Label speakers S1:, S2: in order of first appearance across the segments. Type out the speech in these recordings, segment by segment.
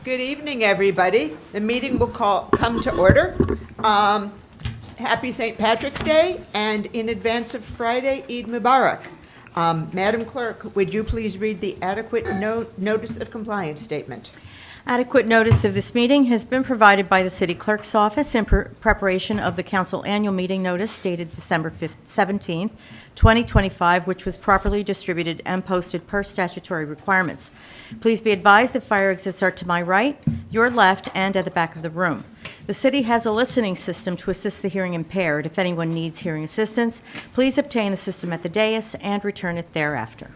S1: Good evening, everybody. The meeting will come to order. Happy St. Patrick's Day, and in advance of Friday, Eid Mubarak. Madam Clerk, would you please read the adequate notice of compliance statement?
S2: Adequate notice of this meeting has been provided by the City Clerk's Office in preparation of the Council Annual Meeting Notice dated December 17, 2025, which was properly distributed and posted per statutory requirements. Please be advised that fire exits are to my right, your left, and at the back of the room. The City has a listening system to assist the hearing impaired. If anyone needs hearing assistance, please obtain the system at the dais and return it thereafter.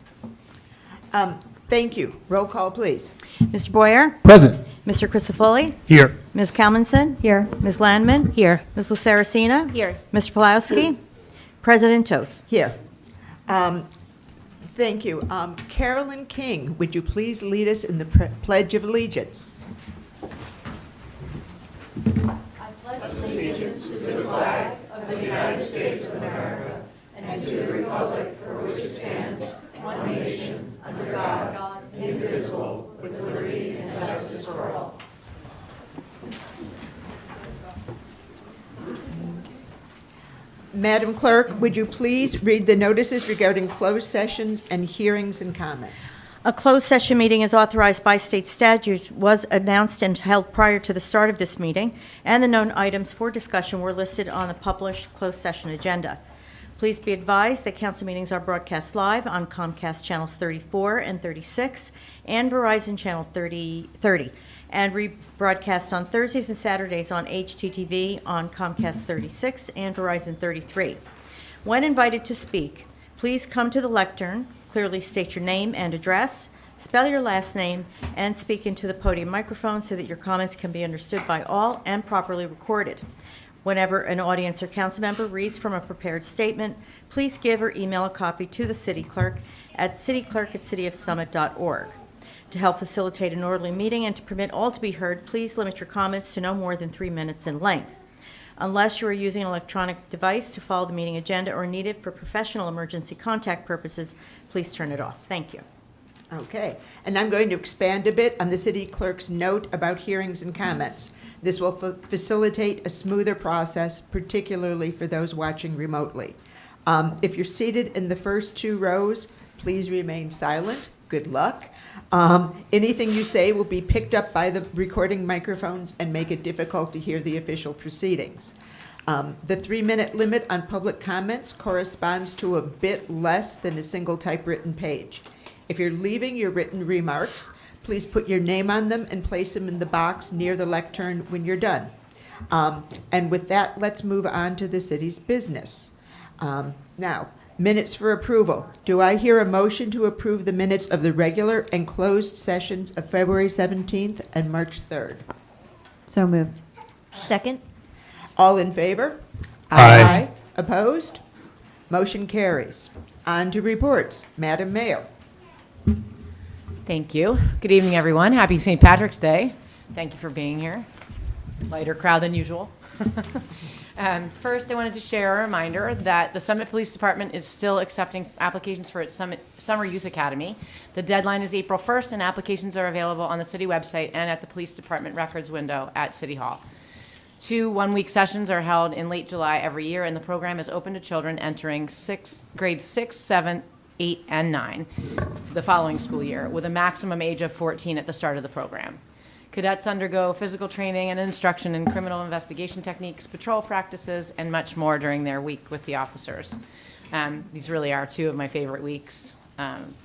S1: Thank you. Roll call, please.
S2: Mr. Boyer?
S3: Present.
S2: Mr. Crisafulli?
S3: Here.
S2: Ms. Kalmanson?
S4: Here.
S2: Ms. Landman?
S4: Here.
S2: Ms. Luceracina?
S4: Here.
S2: Mr. Pulowski? President Toth.
S1: Here. Thank you. Carolyn King, would you please lead us in the Pledge of Allegiance? Madam Clerk, would you please read the notices regarding closed sessions and hearings and comments?
S2: A closed session meeting as authorized by state statute was announced and held prior to the start of this meeting, and the known items for discussion were listed on the published closed session agenda. Please be advised that council meetings are broadcast live on Comcast channels 34 and 36 and Verizon channel 30, and rebroadcast on Thursdays and Saturdays on HTTV on Comcast 36 and Verizon 33. When invited to speak, please come to the lectern, clearly state your name and address, spell your last name, and speak into the podium microphone so that your comments can be understood by all and properly recorded. Whenever an audience or council member reads from a prepared statement, please give or email a copy to the city clerk at cityclerk@cityofsummit.org. To help facilitate an orderly meeting and to permit all to be heard, please limit your comments to no more than 3 minutes in length. Unless you are using an electronic device to follow the meeting agenda or need it for professional emergency contact purposes, please turn it off. Thank you.
S1: Okay, and I'm going to expand a bit on the city clerk's note about hearings and comments. This will facilitate a smoother process, particularly for those watching remotely. If you're seated in the first 2 rows, please remain silent. Good luck. Anything you say will be picked up by the recording microphones and make it difficult to hear the official proceedings. The 3-minute limit on public comments corresponds to a bit less than a single typewritten page. If you're leaving your written remarks, please put your name on them and place them in the box near the lectern when you're done. And with that, let's move on to the city's business. Now, minutes for approval. Do I hear a motion to approve the minutes of the regular and closed sessions of February 17th and March 3rd?
S4: So moved.
S2: Second.
S1: All in favor?
S3: Aye.
S1: Opposed? Motion carries. On to reports. Madam Mayor.
S5: Thank you. Good evening, everyone. Happy St. Patrick's Day. Thank you for being here. Lighter crowd than usual. First, I wanted to share a reminder that the Summit Police Department is still accepting applications for its Summer Youth Academy. The deadline is April 1st, and applications are available on the city website and at the Police Department records window at City Hall. 2 one-week sessions are held in late July every year, and the program is open to children entering grades 6, 7, 8, and 9 for the following school year, with a maximum age of 14 at the start of the program. Cadets undergo physical training and instruction in criminal investigation techniques, patrol practices, and much more during their week with the officers. These really are 2 of my favorite weeks.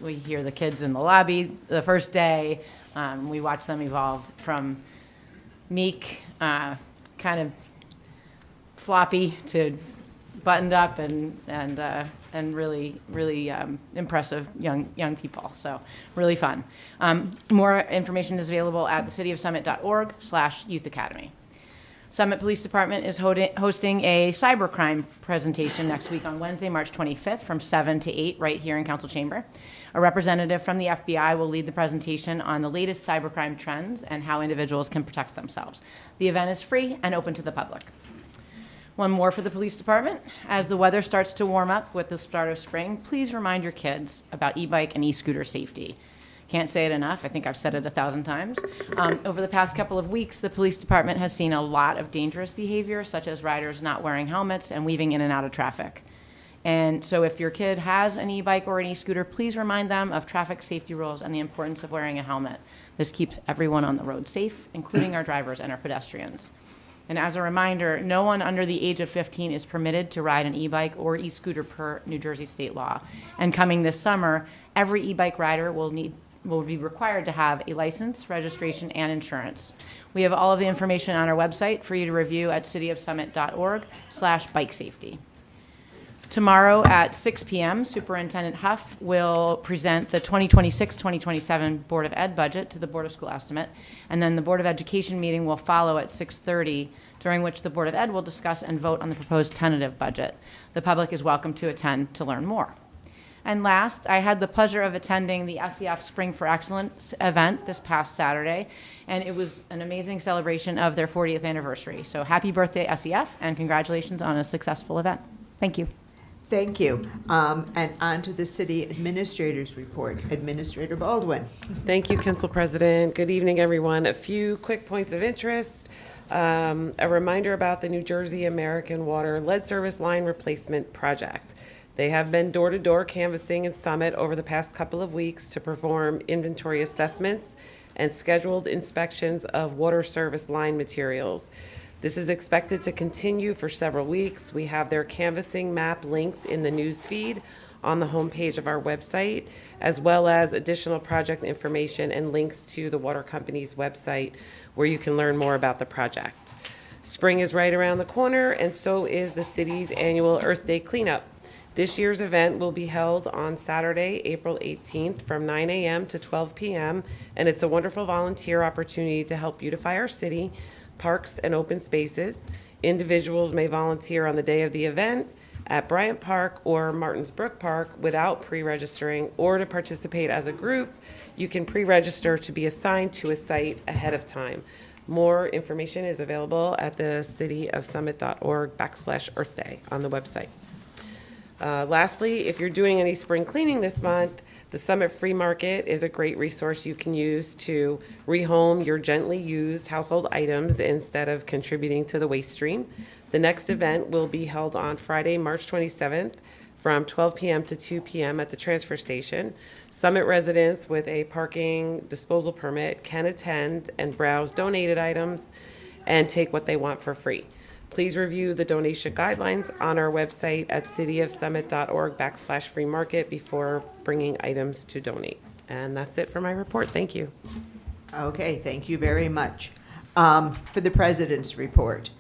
S5: We hear the kids in the lobby the first day. We watch them evolve from meek, kind of floppy to buttoned up and really impressive young people. So really fun. More information is available at thecityofsummit.org/Youth Academy. Summit Police Department is hosting a cybercrime presentation next week on Wednesday, March 25th from 7 to 8 right here in Council Chamber. A representative from the FBI will lead the presentation on the latest cybercrime trends and how individuals can protect themselves. The event is free and open to the public. One more for the police department. As the weather starts to warm up with the start of spring, please remind your kids about e-bike and e-scooter safety. Can't say it enough. I think I've said it 1,000 times. Over the past couple of weeks, the police department has seen a lot of dangerous behavior, such as riders not wearing helmets and weaving in and out of traffic. And so if your kid has an e-bike or an e-scooter, please remind them of traffic safety rules and the importance of wearing a helmet. This keeps everyone on the road safe, including our drivers and our pedestrians. And as a reminder, no one under the age of 15 is permitted to ride an e-bike or e-scooter per New Jersey state law. And coming this summer, every e-bike rider will be required to have a license, registration, and insurance. We have all of the information on our website for you to review at cityofsummit.org/bike-safety. Tomorrow at 6 p.m., Superintendent Huff will present the 2026-2027 Board of Ed budget to the Board of School Estimate, and then the Board of Education meeting will follow at 6:30, during which the Board of Ed will discuss and vote on the proposed tentative budget. The public is welcome to attend to learn more. And last, I had the pleasure of attending the SEF Spring for Excellence event this past Saturday, and it was an amazing celebration of their 40th anniversary. So happy birthday, SEF, and congratulations on a successful event. Thank you.
S1: Thank you. And on to the city administrator's report. Administrator Baldwin.
S3: Thank you, Council President. Good evening, everyone. A few quick points of interest. A reminder about the New Jersey American Water lead service line replacement project. They have been door-to-door canvassing in Summit over the past couple of weeks to perform inventory assessments and scheduled inspections of water service line materials. This is expected to continue for several weeks. We have their canvassing map linked in the news feed on the homepage of our website, as well as additional project information and links to the water company's website where you can learn more about the project. Spring is right around the corner, and so is the city's annual Earth Day cleanup. This year's event will be held on Saturday, April 18th from 9 a.m. to 12 p.m., and it's a wonderful volunteer opportunity to help beautify our city, parks, and open spaces. Individuals may volunteer on the day of the event at Bryant Park or Martins Brook Park without pre-registering, or to participate as a group, you can pre-register to be assigned to a site ahead of time. More information is available at the cityofsummit.org/Earth Day on the website. Lastly, if you're doing any spring cleaning this month, the Summit Free Market is a great resource you can use to rehome your gently used household items instead of contributing to the waste stream. The next event will be held on Friday, March 27th from 12 p.m. to 2 p.m. at the transfer station. Summit residents with a parking disposal permit can attend and browse donated items and take what they want for free. Please review the donation guidelines on our website at cityofsummit.org/free market before bringing items to donate. And that's it for my report. Thank you.
S1: Okay, thank you very much. For the president's report.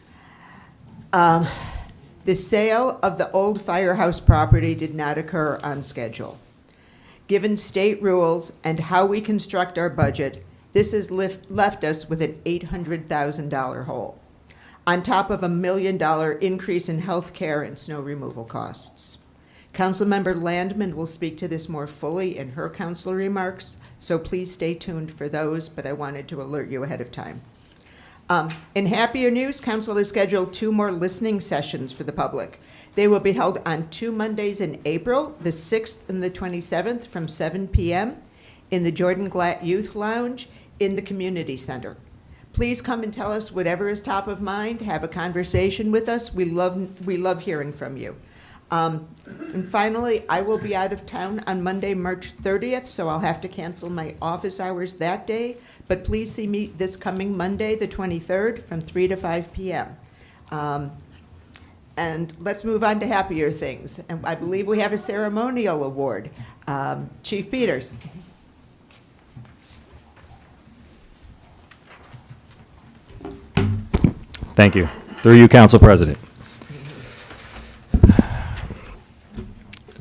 S1: The sale of the old firehouse property did not occur on schedule. Given state rules and how we construct our budget, this has left us with an $800,000 hole, on top of $1 million increase in health care and snow removal costs. Councilmember Landman will speak to this more fully in her council remarks, so please stay tuned for those, but I wanted to alert you ahead of time. In happier news, council has scheduled 2 more listening sessions for the public. They will be held on 2 Mondays in April, the 6th and the 27th from 7 p.m. in the Jordan Glatt Youth Lounge in the Community Center. Please come and tell us whatever is top of mind. Have a conversation with us. We love hearing from you. And finally, I will be out of town on Monday, March 30th, so I'll have to cancel my office hours that day. But please see me this coming Monday, the 23rd, from 3 to 5 p.m. And let's move on to happier things. And I believe we have a ceremonial award. Chief Peters.
S4: Thank you. Through you, Council President.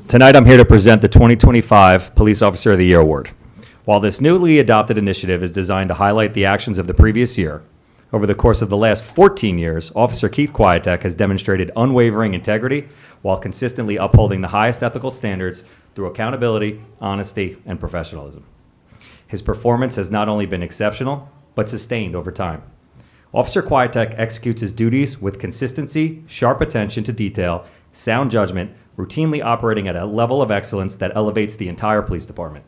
S4: Tonight, I'm here to present the 2025 Police Officer of the Year Award. While this newly adopted initiative is designed to highlight the actions of the previous year, over the course of the last 14 years, Officer Keith Kwiatek has demonstrated unwavering integrity while consistently upholding the highest ethical standards through accountability, honesty, and professionalism. His performance has not only been exceptional, but sustained over time. Officer Kwiatek executes his duties with consistency, sharp attention to detail, sound judgment, routinely operating at a level of excellence that elevates the entire police department.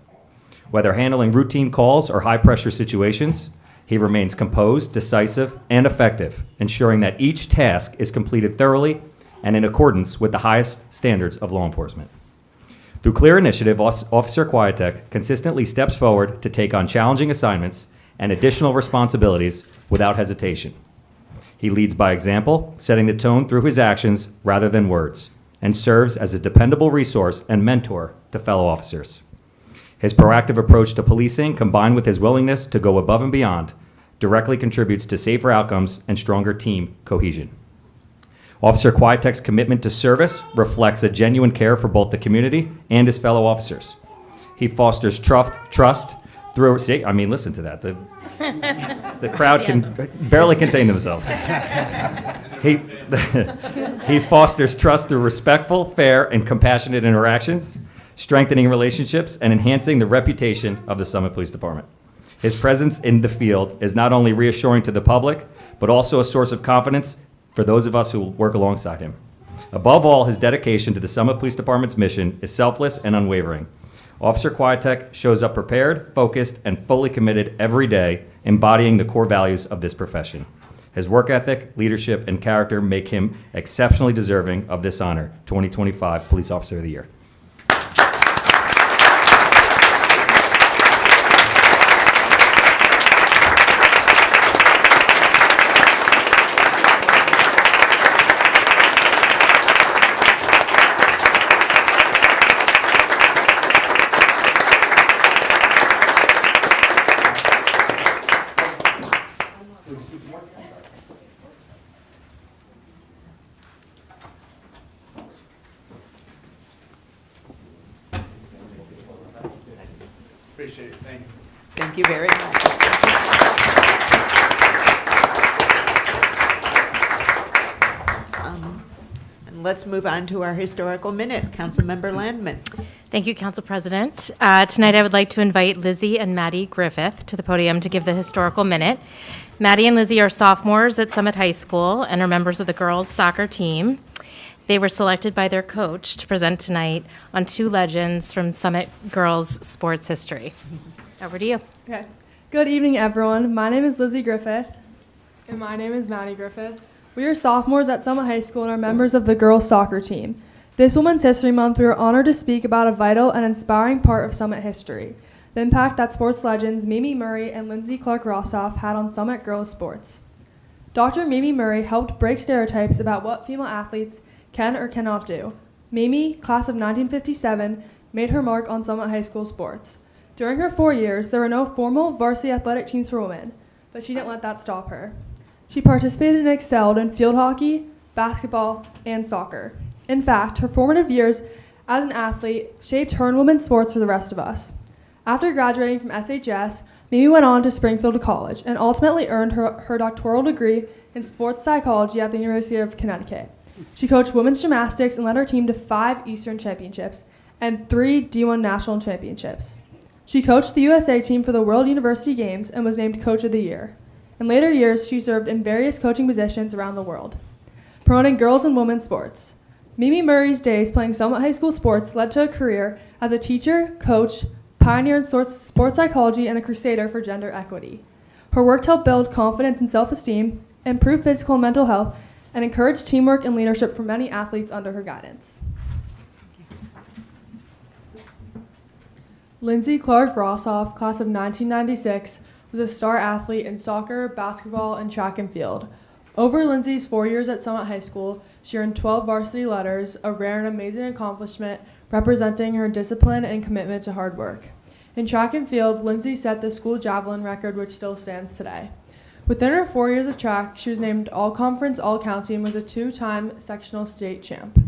S4: Whether handling routine calls or high-pressure situations, he remains composed, decisive, and effective, ensuring that each task is completed thoroughly and in accordance with the highest standards of law enforcement. Through clear initiative, Officer Kwiatek consistently steps forward to take on challenging assignments and additional responsibilities without hesitation. He leads by example, setting the tone through his actions rather than words, and serves as a dependable resource and mentor to fellow officers. His proactive approach to policing, combined with his willingness to go above and beyond, directly contributes to safer outcomes and stronger team cohesion. Officer Kwiatek's commitment to service reflects a genuine care for both the community and his fellow officers. He fosters trust through, listen to that. The crowd can barely contain themselves. He fosters trust through respectful, fair, and compassionate interactions, strengthening relationships and enhancing the reputation of the Summit Police Department. His presence in the field is not only reassuring to the public, but also a source of confidence for those of us who work alongside him. Above all, his dedication to the Summit Police Department's mission is selfless and unwavering. Officer Kwiatek shows up prepared, focused, and fully committed every day, embodying the core values of this profession. His work ethic, leadership, and character make him exceptionally deserving of this honor, 2025 Police Officer of the Year.
S6: Appreciate it. Thank you.
S1: Thank you very much. And let's move on to our historical minute. Councilmember Landman.
S7: Thank you, Council President. Tonight I would like to invite Lizzie and Maddie Griffith to the podium to give the historical minute. Maddie and Lizzie are sophomores at Summit High School and are members of the girls' soccer team. They were selected by their coach to present tonight on two legends from Summit girls' sports history. Over to you.
S8: Okay. Good evening, everyone. My name is Lizzie Griffith.
S9: And my name is Maddie Griffith.
S8: We are sophomores at Summit High School and are members of the girls' soccer team. This Women's History Month, we are honored to speak about a vital and inspiring part of Summit history, the impact that sports legends Mimi Murray and Lindsay Clark-Rossoff had on Summit girls' sports. Dr. Mimi Murray helped break stereotypes about what female athletes can or cannot do. Mimi, class of 1957, made her mark on Summit High School sports. During her 4 years, there were no formal varsity athletic teams for women, but she didn't let that stop her. She participated and excelled in field hockey, basketball, and soccer. In fact, her formative years as an athlete shaped her in women's sports for the rest of us. After graduating from SHS, Mimi went on to Springfield College and ultimately earned her doctoral degree in sports psychology at the University of Connecticut. She coached women's gymnastics and led her team to 5 Eastern Championships and 3 D1 National Championships. She coached the USA team for the World University Games and was named Coach of the Year. In later years, she served in various coaching positions around the world, promoting girls and women's sports. Mimi Murray's days playing Summit High School sports led to a career as a teacher, coach, pioneer in sports psychology, and a crusader for gender equity. Her work helped build confidence and self-esteem, improve physical and mental health, and encouraged teamwork and leadership for many athletes under her guidance. Lindsay Clark-Rossoff, class of 1996, was a star athlete in soccer, basketball, and track and field. Over Lindsay's 4 years at Summit High School, she earned 12 varsity letters, a rare and amazing accomplishment representing her discipline and commitment to hard work. In track and field, Lindsay set the school javelin record, which still stands today. Within her 4 years of track, she was named All-Conference, All-County, and was a 2-time sectional state champ.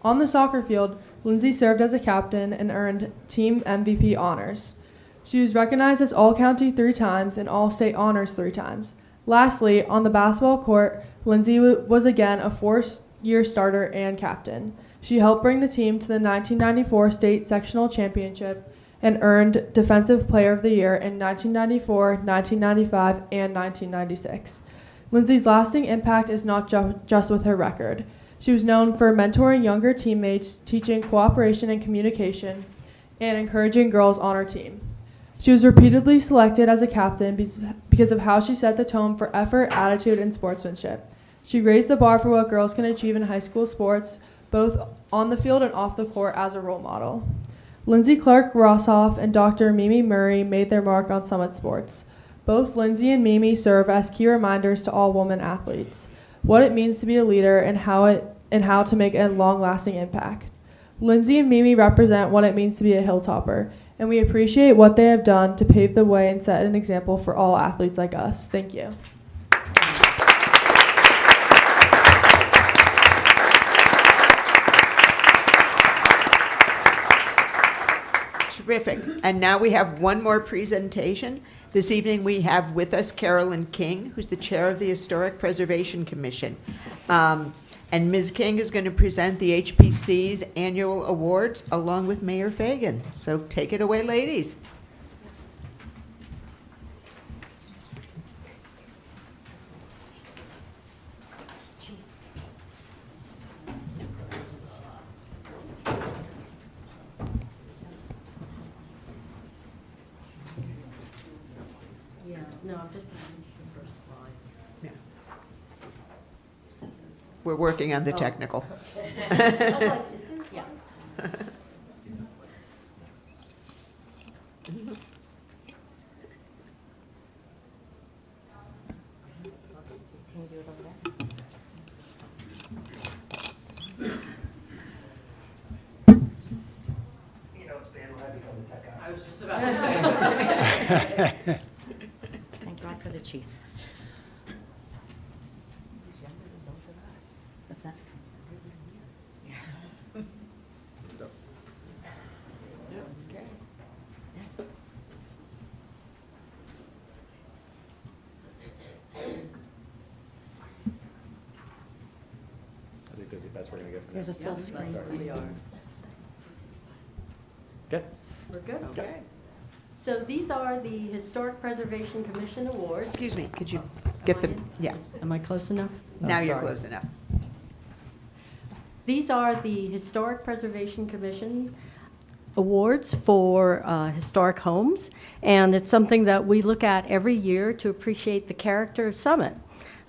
S8: On the soccer field, Lindsay served as a captain and earned team MVP honors. She was recognized as All-County 3 times and All-State honors 3 times. Lastly, on the basketball court, Lindsay was again a 4-year starter and captain. She helped bring the team to the 1994 state sectional championship and earned Defensive Player of the Year in 1994, 1995, and 1996. Lindsay's lasting impact is not just with her record. She was known for mentoring younger teammates, teaching cooperation and communication, and encouraging girls on her team. She was repeatedly selected as a captain because of how she set the tone for effort, attitude, and sportsmanship. She raised the bar for what girls can achieve in high school sports, both on the field and off the court, as a role model. Lindsay Clark Rossoff and Dr. Mimi Murray made their mark on Summit Sports. Both Lindsay and Mimi serve as key reminders to all women athletes, what it means to be a leader and how to make a long-lasting impact. Lindsay and Mimi represent what it means to be a hilltopper, and we appreciate what they have done to pave the way and set an example for all athletes like us. Thank you.
S1: Terrific. And now we have one more presentation. This evening we have with us Carolyn King, who's the chair of the Historic Preservation Commission. And Ms. King is going to present the HPC's annual awards along with Mayor Fagan. So take it away, ladies.
S2: Yeah, no, I'm just going to finish the first slide.
S1: Yeah. We're working on the technical.
S2: Yeah. Can you do it over there?
S6: You know, it's bad when I become the tech guy.
S5: I was just about to say.
S2: Thank God for the chief. What's that?
S4: I think that's the best we're going to get from
S2: There's a full screen.
S4: Good.
S2: We're good?
S1: Okay.
S10: So these are the Historic Preservation Commission Awards.
S1: Excuse me, could you get the, yeah,
S10: Am I close enough?
S1: now you're close enough.
S10: These are the Historic Preservation Commission Awards for historic homes, and it's something that we look at every year to appreciate the character of Summit.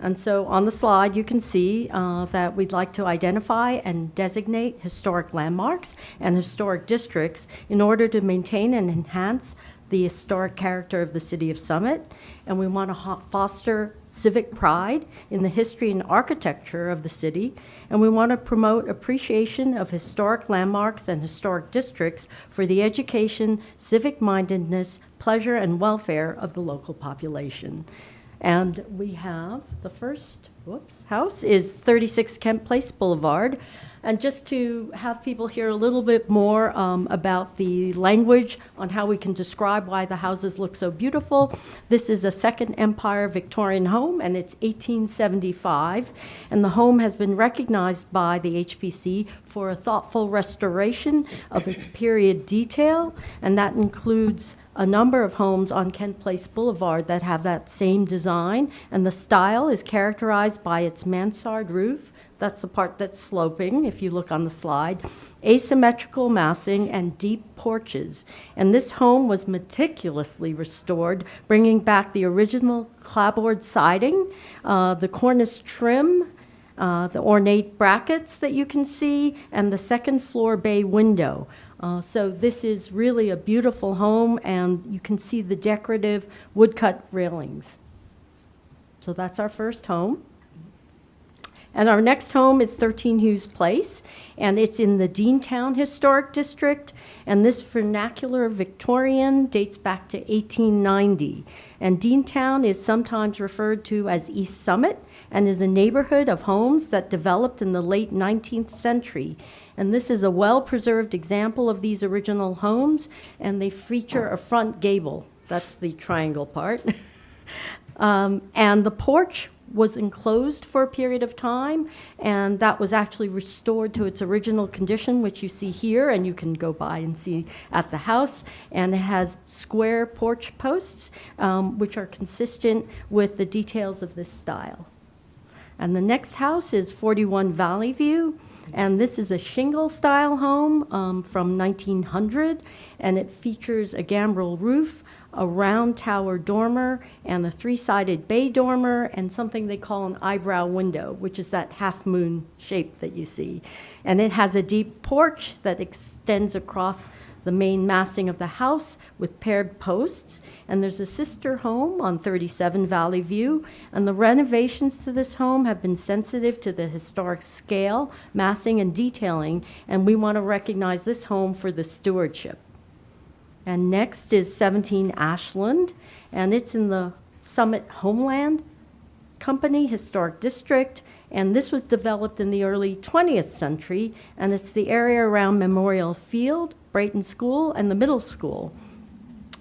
S10: And so on the slide, you can see that we'd like to identify and designate historic landmarks and historic districts in order to maintain and enhance the historic character of the city of Summit. And we want to foster civic pride in the history and architecture of the city. And we want to promote appreciation of historic landmarks and historic districts for the education, civic mindedness, pleasure, and welfare of the local population. And we have the first house is 36 Kent Place Boulevard. And just to have people hear a little bit more about the language on how we can describe why the houses look so beautiful, this is a Second Empire Victorian home, and it's 1875. And the home has been recognized by the HPC for a thoughtful restoration of its period detail, and that includes a number of homes on Kent Place Boulevard that have that same design, and the style is characterized by its mansard roof. That's the part that's sloping, if you look on the slide, asymmetrical massing, and deep porches. And this home was meticulously restored, bringing back the original clapboard siding, the cornice trim, the ornate brackets that you can see, and the second floor bay window. So this is really a beautiful home, and you can see the decorative woodcut railings. So that's our first home. And our next home is 13 Hughes Place, and it's in the Deantown Historic District, and this vernacular Victorian dates back to 1890. And Deantown is sometimes referred to as East Summit, and is a neighborhood of homes that developed in the late 19th century. And this is a well-preserved example of these original homes, and they feature a front gable. That's the triangle part. And the porch was enclosed for a period of time, and that was actually restored to its original condition, which you see here, and you can go by and see at the house. And it has square porch posts, which are consistent with the details of this style. And the next house is 41 Valley View, and this is a shingle-style home from 1900, and it features a gambrel roof, a round tower dormer, and a three-sided bay dormer, and something they call an eyebrow window, which is that half-moon shape that you see. And it has a deep porch that extends across the main massing of the house with paired posts. And there's a sister home on 37 Valley View. And the renovations to this home have been sensitive to the historic scale, massing, and detailing. And we want to recognize this home for the stewardship. And next is 17 Ashland. And it's in the Summit Homeland Company Historic District. And this was developed in the early 20th century. And it's the area around Memorial Field, Brayton School, and the middle school.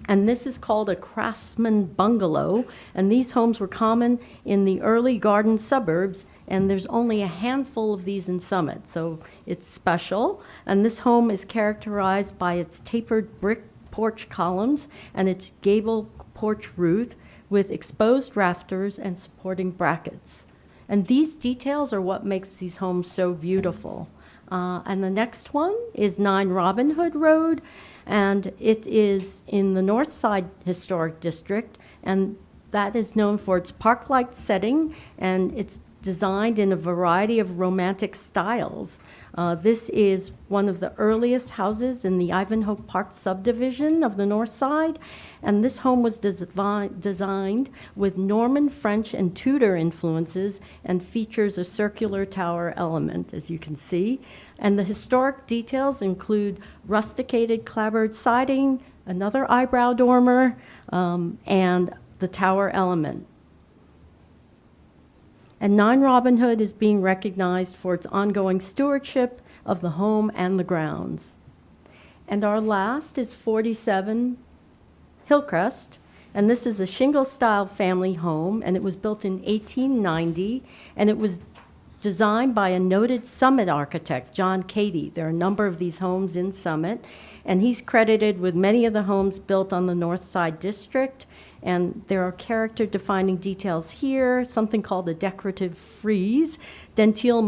S10: And this is called a craftsman bungalow, and these homes were common in the early garden suburbs, and there's only a handful of these in Summit, so it's special. And this home is characterized by its tapered brick porch columns and its gable porch roof with exposed rafters and supporting brackets. And these details are what makes these homes so beautiful. And the next one is 9 Robin Hood Road, and it is in the North Side Historic District, and that is known for its park-like setting, and it's designed in a variety of romantic styles. This is one of the earliest houses in the Ivanhoe Park subdivision of the North Side, and this home was designed with Norman, French, and Tudor influences and features a circular tower element, as you can see. And the historic details include rusticated clapboard siding, another eyebrow dormer, and the tower element. And 9 Robin Hood is being recognized for its ongoing stewardship of the home and the grounds. And our last is 47 Hillcrest, and this is a shingle-style family home, and it was built in 1890, and it was designed by a noted Summit architect, John Cady. There are a number of these homes in Summit, and he's credited with many of the homes built on the North Side District. And there are character-defining details here, something called a decorative frieze, dentile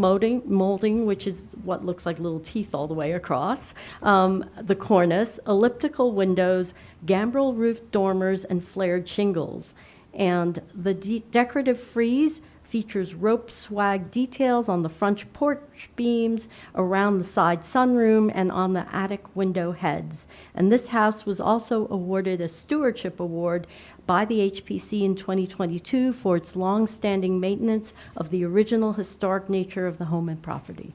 S10: molding, which is what looks like little teeth all the way across, the cornice, elliptical windows, gambrel roof dormers, and flared shingles. And the decorative frieze features rope swag details on the front porch beams, around the side sunroom, and on the attic window heads. And this house was also awarded a stewardship award by the HPC in 2022 for its long-standing maintenance of the original historic nature of the home and property.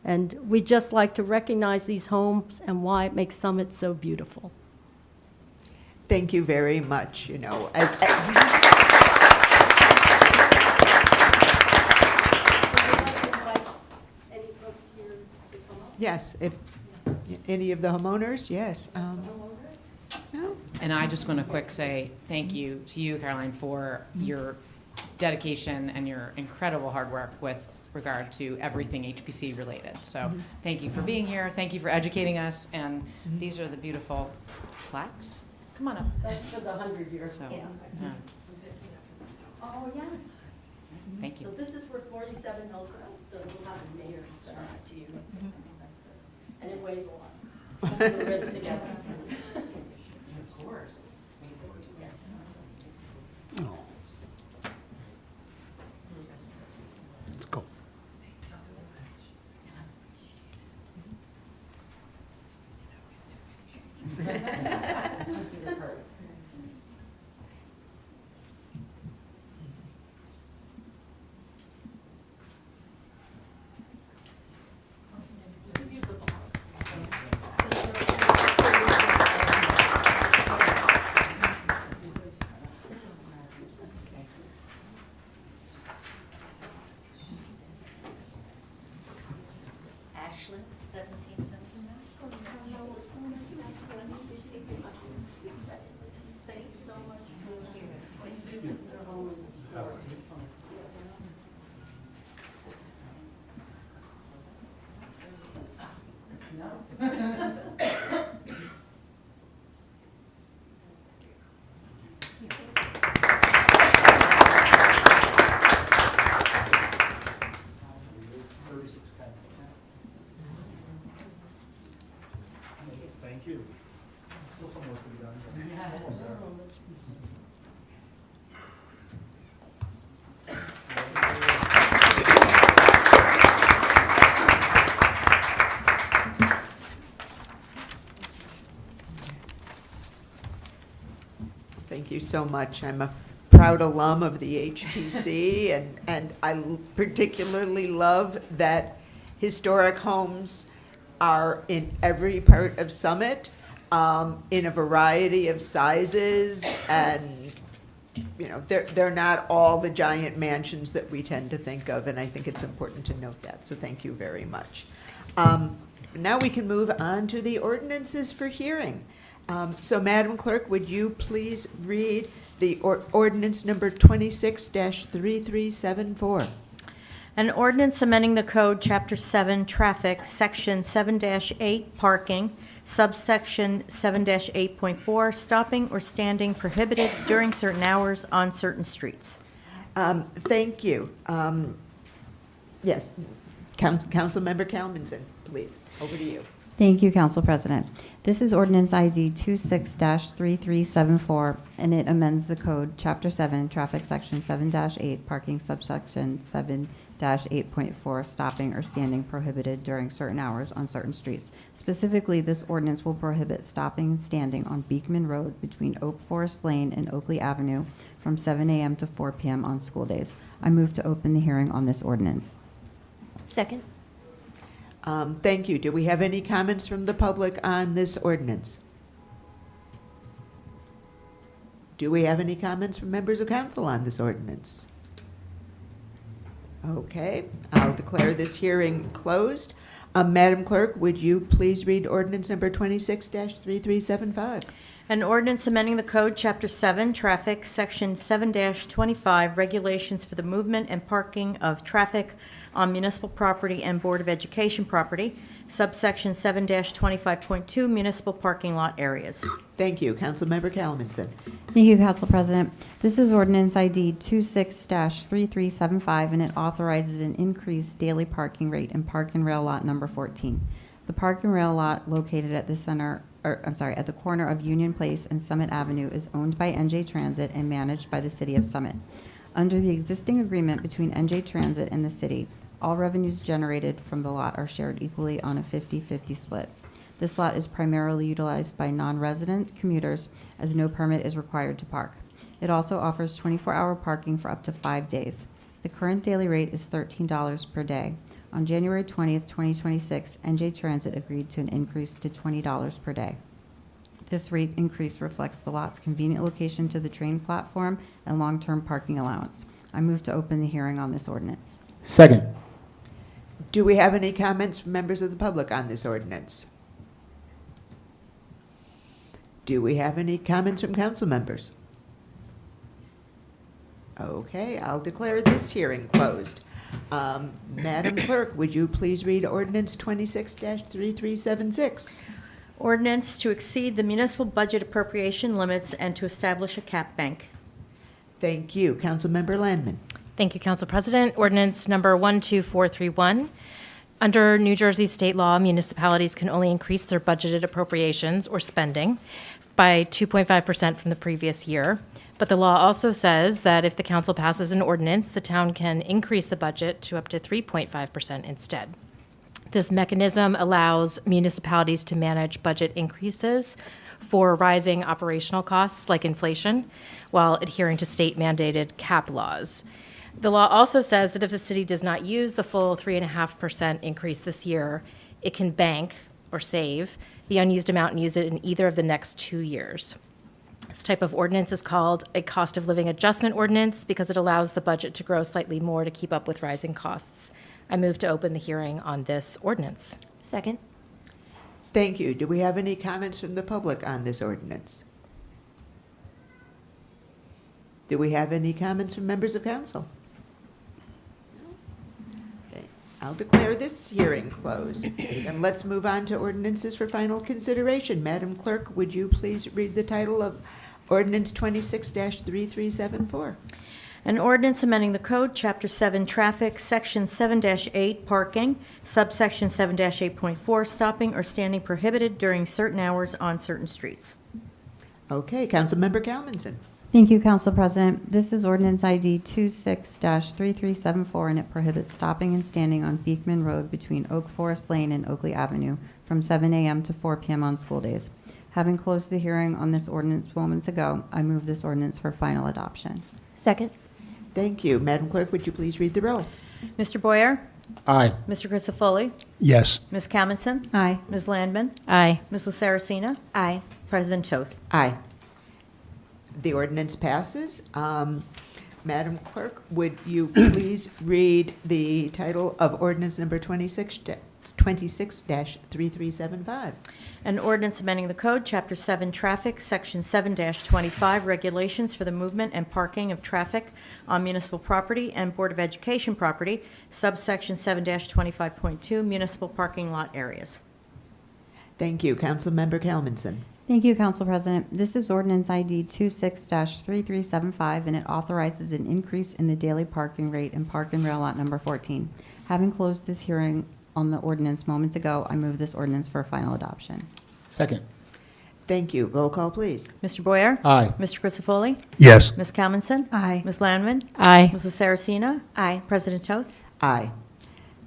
S10: And we'd just like to recognize these homes and why it makes Summit so beautiful.
S1: Thank you very much. You know, yes, if any of the homeowners, yes. No?
S5: And I just want to quick say thank you to you, Caroline, for your dedication and your incredible hard work with regard to everything HPC related. So thank you for being here. Thank you for educating us. And these are the beautiful plaques. Come on up.
S10: That's for the 100-year.
S5: So,
S10: Yeah.
S5: yeah.
S10: Oh, yes.
S5: Thank you.
S10: So this is for 47 Hillcrest. We'll have a mayor send that to you. And it weighs a lot. Put the wrists together.
S5: Of course.
S10: Yes.
S6: Let's go.
S2: Ashland, 1779.
S6: Thank you. Still some work to be done. Almost there.
S1: so much. I'm a proud alum of the HPC, and I particularly love that historic homes are in every part of Summit, in a variety of sizes, and you know, they're not all the giant mansions that we tend to think of, and I think it's important to note that, so thank you very much. Now we can move on to the ordinances for hearing. So Madam Clerk, would you please read the ordinance number 26-3374?
S2: An ordinance amending the code, Chapter 7, Traffic, Section 7-8, Parking, subsection 7-8.4, stopping or standing prohibited during certain hours on certain streets.
S1: Thank you. Yes, Councilmember Calmanson, please, over to you.
S11: Thank you, Council President. This is Ordinance ID 26-3374, and it amends the code, Chapter 7, Traffic, Section 7-8, Parking, subsection 7-8.4, stopping or standing prohibited during certain hours on certain streets. Specifically, this ordinance will prohibit stopping and standing on Beekman Road between Oak Forest Lane and Oakley Avenue from 7 a.m. to 4 p.m. on school days. I move to open the hearing on this ordinance.
S7: Second.
S1: Thank you. Do we have any comments from the public on this ordinance? Do we have any comments from members of council on this ordinance? Okay, I'll declare this hearing closed. Madam Clerk, would you please read ordinance number 26-3375?
S2: An ordinance amending the code, Chapter 7, Traffic, Section 7-25, Regulations for the Movement and Parking of Traffic on Municipal Property and Board of Education Property, subsection 7-25.2, Municipal Parking Lot Areas.
S1: Thank you. Councilmember Calmanson.
S11: Thank you, Council President. This is Ordinance ID 26-3375, and it authorizes an increased daily parking rate in Park and Rail Lot number 14. The Park and Rail Lot located at at the corner of Union Place and Summit Avenue is owned by NJ Transit and managed by the City of Summit. Under the existing agreement between NJ Transit and the city, all revenues generated from the lot are shared equally on a 50-50 split. This lot is primarily utilized by non-resident commuters as no permit is required to park. It also offers 24-hour parking for up to 5 days. The current daily rate is $13 per day. On January 20th, 2026, NJ Transit agreed to an increase to $20 per day. This rate increase reflects the lot's convenient location to the train platform and long-term parking allowance. I move to open the hearing on this ordinance.
S6: Second.
S1: Do we have any comments from members of the public on this ordinance? Do we have any comments from council members? Okay, I'll declare this hearing closed. Madam Clerk, would you please read ordinance 26-3376?
S2: Ordinance to exceed the municipal budget appropriation limits and to establish a cap bank.
S1: Thank you. Councilmember Landman.
S7: Thank you, Council President. Ordinance number 12431. Under New Jersey state law, municipalities can only increase their budgeted appropriations or spending by 2.5% from the previous year. But the law also says that if the council passes an ordinance, the town can increase the budget to up to 3.5% instead. This mechanism allows municipalities to manage budget increases for rising operational costs like inflation while adhering to state-mandated cap laws. The law also says that if the city does not use the full 3.5% increase this year, it can bank or save the unused amount and use it in either of the next 2 years. This type of ordinance is called a cost of living adjustment ordinance because it allows the budget to grow slightly more to keep up with rising costs. I move to open the hearing on this ordinance.
S2: Second.
S1: Thank you. Do we have any comments from the public on this ordinance? Do we have any comments from members of council? Okay, I'll declare this hearing closed. And let's move on to ordinances for final consideration. Madam Clerk, would you please read the title of ordinance 26-3374?
S2: An ordinance amending the code, Chapter 7, Traffic, Section 7-8, Parking, subsection 7-8.4, stopping or standing prohibited during certain hours on certain streets.
S1: Okay, Councilmember Calmanson.
S11: Thank you, Council President. This is Ordinance ID 26-3374, and it prohibits stopping and standing on Beekman Road between Oak Forest Lane and Oakley Avenue from 7 a.m. to 4 p.m. on school days. Having closed the hearing on this ordinance moments ago, I move this ordinance for final adoption.
S2: Second.
S1: Thank you. Madam Clerk, would you please read the roll?
S2: Mr. Boyer?
S6: Aye.
S2: Mr. Crisafulli?
S6: Yes.
S2: Ms. Camonson?
S11: Aye.
S2: Ms. Landman?
S7: Aye.
S2: Ms. Saracena?
S11: Aye.
S2: President Toth.
S1: Aye. The ordinance passes. Madam Clerk, would you please read the title of ordinance number 26-3375?
S2: An ordinance amending the code, Chapter 7 Traffic, Section 7-25, Regulations for the Movement and Parking of Traffic on Municipal Property and Board of Education Property, subsection 7-25.2, Municipal Parking Lot Areas.
S1: Thank you. Councilmember Calmanson.
S11: Thank you, Council President. This is ordinance ID 26-3375, and it authorizes an increase in the daily parking rate in Park and Rail Lot number 14. Having closed this hearing on the ordinance moments ago, I move this ordinance for final adoption.
S6: Second.
S1: Thank you. Roll call, please.
S2: Mr. Boyer?
S6: Aye.
S2: Mr. Crisafulli?
S6: Yes.
S2: Ms. Camonson?
S11: Aye.
S2: Ms. Landman?
S7: Aye.
S2: Ms. Saracena? Aye. President Toth.
S1: Aye.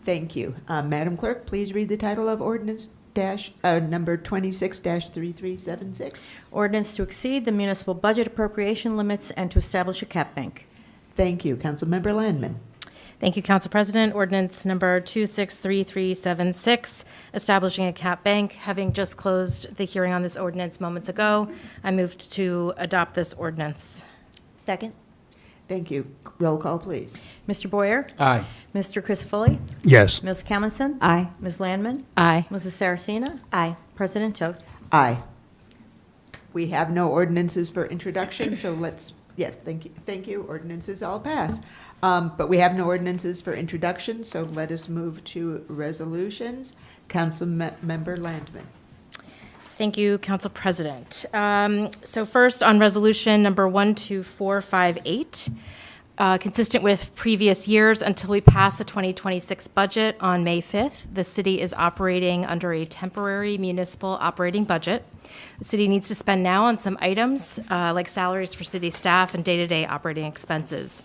S1: Thank you. Madam Clerk, please read the title of ordinance number 26-3376.
S2: Ordinance to exceed the municipal budget appropriation limits and to establish a cap bank.
S1: Thank you. Councilmember Landman.
S7: Thank you, Council President. Ordinance number 263376, establishing a cap bank. Having just closed the hearing on this ordinance moments ago, I moved to adopt this ordinance.
S2: Second.
S1: Thank you. Roll call, please.
S2: Mr. Boyer?
S6: Aye.
S2: Mr. Crisafulli?
S6: Yes.
S2: Ms. Camonson?
S11: Aye.
S2: Ms. Landman?
S7: Aye.
S2: Mrs. Saracena? Aye. President Toth.
S1: Aye. We have no ordinances for introduction, so let's, yes, thank you. Ordinances all pass. But we have no ordinances for introduction, so let us move to resolutions. Councilmember Landman.
S7: Thank you, Council President. So first, on resolution number 12458, consistent with previous years, until we pass the 2026 budget on May 5th, the city is operating under a temporary municipal operating budget. The city needs to spend now on some items like salaries for city staff and day-to-day operating expenses.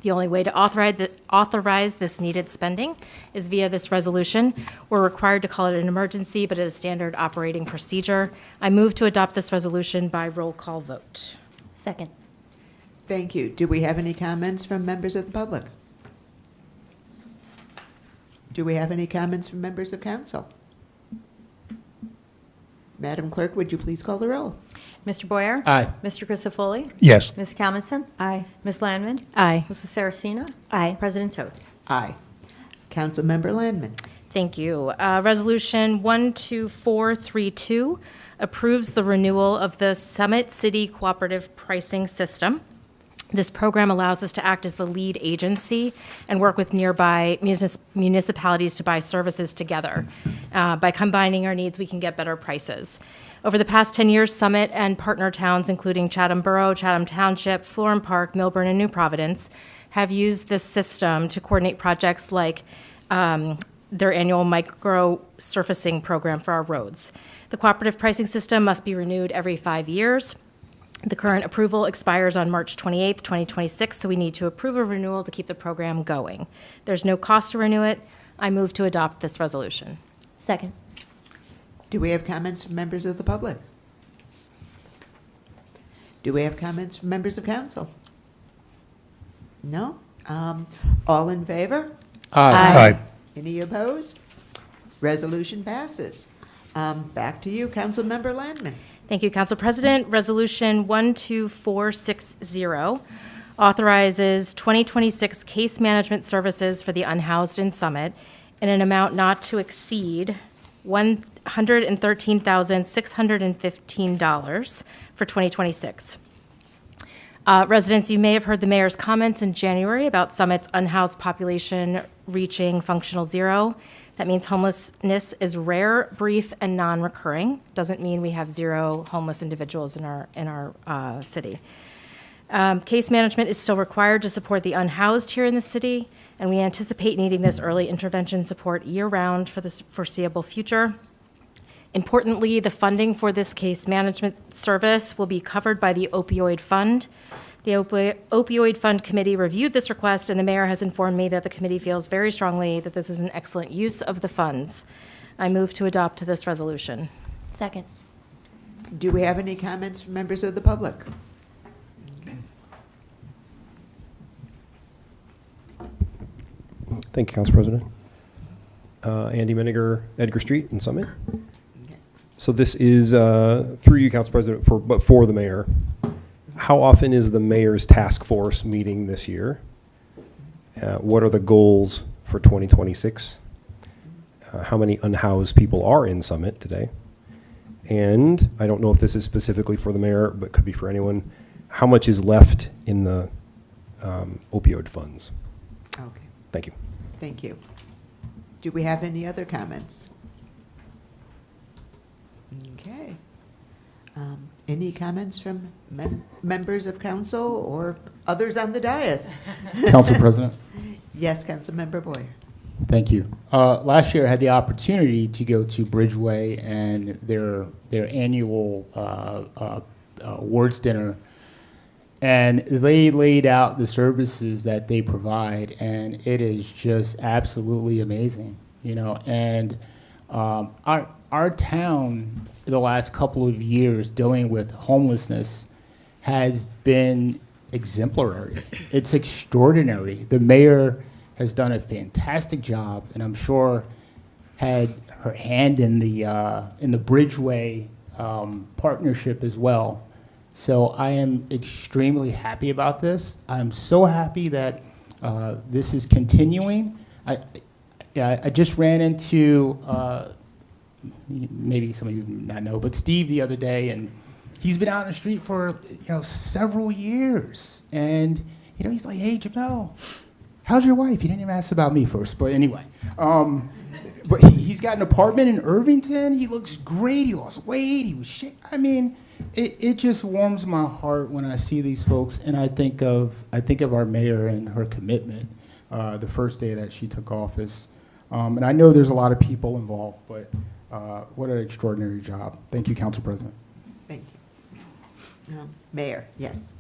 S7: The only way to authorize this needed spending is via this resolution. We're required to call it an emergency, but it is standard operating procedure. I move to adopt this resolution by roll call vote.
S2: Second.
S1: Thank you. Do we have any comments from members of the public? Do we have any comments from members of council? Madam Clerk, would you please call the roll?
S2: Mr. Boyer?
S6: Aye.
S2: Mr. Crisafulli?
S6: Yes.
S2: Ms. Camonson?
S11: Aye.
S2: Ms. Landman?
S7: Aye.
S2: Mrs. Saracena? Aye. President Toth.
S1: Aye. Councilmember Landman.
S7: Thank you. Resolution 12432 approves the renewal of the Summit City Cooperative Pricing System. This program allows us to act as the lead agency and work with nearby municipalities to buy services together. By combining our needs, we can get better prices. Over the past 10 years, Summit and partner towns, including Chatham Borough, Chatham Township, Florham Park, Milburn, and New Providence, have used this system to coordinate projects like their annual micro surfacing program for our roads. The cooperative pricing system must be renewed every 5 years. The current approval expires on March 28th, 2026, so we need to approve a renewal to keep the program going. There's no cost to renew it. I move to adopt this resolution.
S2: Second.
S1: Do we have comments from members of the public? Do we have comments from members of council? No? All in favor?
S6: Aye.
S1: Any opposed? Resolution passes. Back to you, Councilmember Landman.
S7: Thank you, Council President. Resolution 12460 authorizes 2026 case management services for the unhoused in Summit in an amount not to exceed $113,615 for 2026. Residents, you may have heard the mayor's comments in January about Summit's unhoused population reaching functional zero. That means homelessness is rare, brief, and non-recurring. Doesn't mean we have zero homeless individuals in our city. Case management is still required to support the unhoused here in the city, and we anticipate needing this early intervention support year-round for the foreseeable future. Importantly, the funding for this case management service will be covered by the opioid fund. The opioid fund committee reviewed this request, and the mayor has informed me that the committee feels very strongly that this is an excellent use of the funds. I move to adopt this resolution.
S2: Second.
S1: Do we have any comments from members of the public?
S12: Thank you, Council President. Andy Meniger, Edgar Street in Summit. So this is through you, Council President, but for the mayor. How often is the mayor's task force meeting this year? What are the goals for 2026? How many unhoused people are in Summit today? And I don't know if this is specifically for the mayor, but could be for anyone. How much is left in the opioid funds?
S1: Okay,
S12: Thank you.
S1: thank you. Do we have any other comments? Okay. Any comments from members of council or others on the dais?
S6: Council President,
S1: Yes, Councilmember Boyer.
S6: thank you. Last year, I had the opportunity to go to Bridgeway and their annual awards dinner, and they laid out the services that they provide, and it is just absolutely amazing, you know. And our town, for the last couple of years, dealing with homelessness, has been exemplary. It's extraordinary. The mayor has done a fantastic job, and I'm sure had her hand in the Bridgeway partnership as well. So I am extremely happy about this. I'm so happy that this is continuing. I just ran into, maybe some of you not know, but Steve the other day, and he's been out in the street for several years. And he's like, "Hey, Jamel, how's your wife?" He didn't even ask about me first, but anyway. But he's got an apartment in Irvington. He looks great. He lost weight. He was I mean, it just warms my heart when I see these folks, and I think of our mayor and her commitment the first day that she took office. And I know there's a lot of people involved, but what an extraordinary job. Thank you, Council President.
S1: Thank you. Mayor, yes.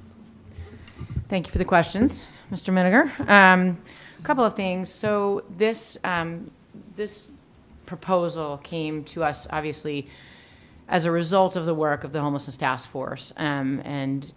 S5: Thank you for the questions, Mr. Miniger. A couple of things. So this proposal came to us, obviously, as a result of the work of the Homelessness Task Force. And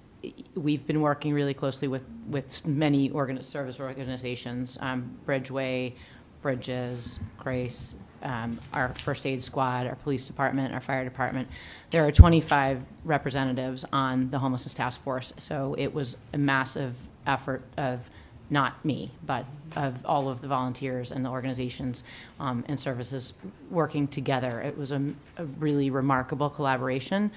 S5: we've been working really closely with many service organizations, Bridgeway, Bridges, Grace, our first aid squad, our police department, our fire department. There are 25 representatives on the Homelessness Task Force, so it was a massive effort of not me, but of all of the volunteers and the organizations and services working together. It was a really remarkable collaboration.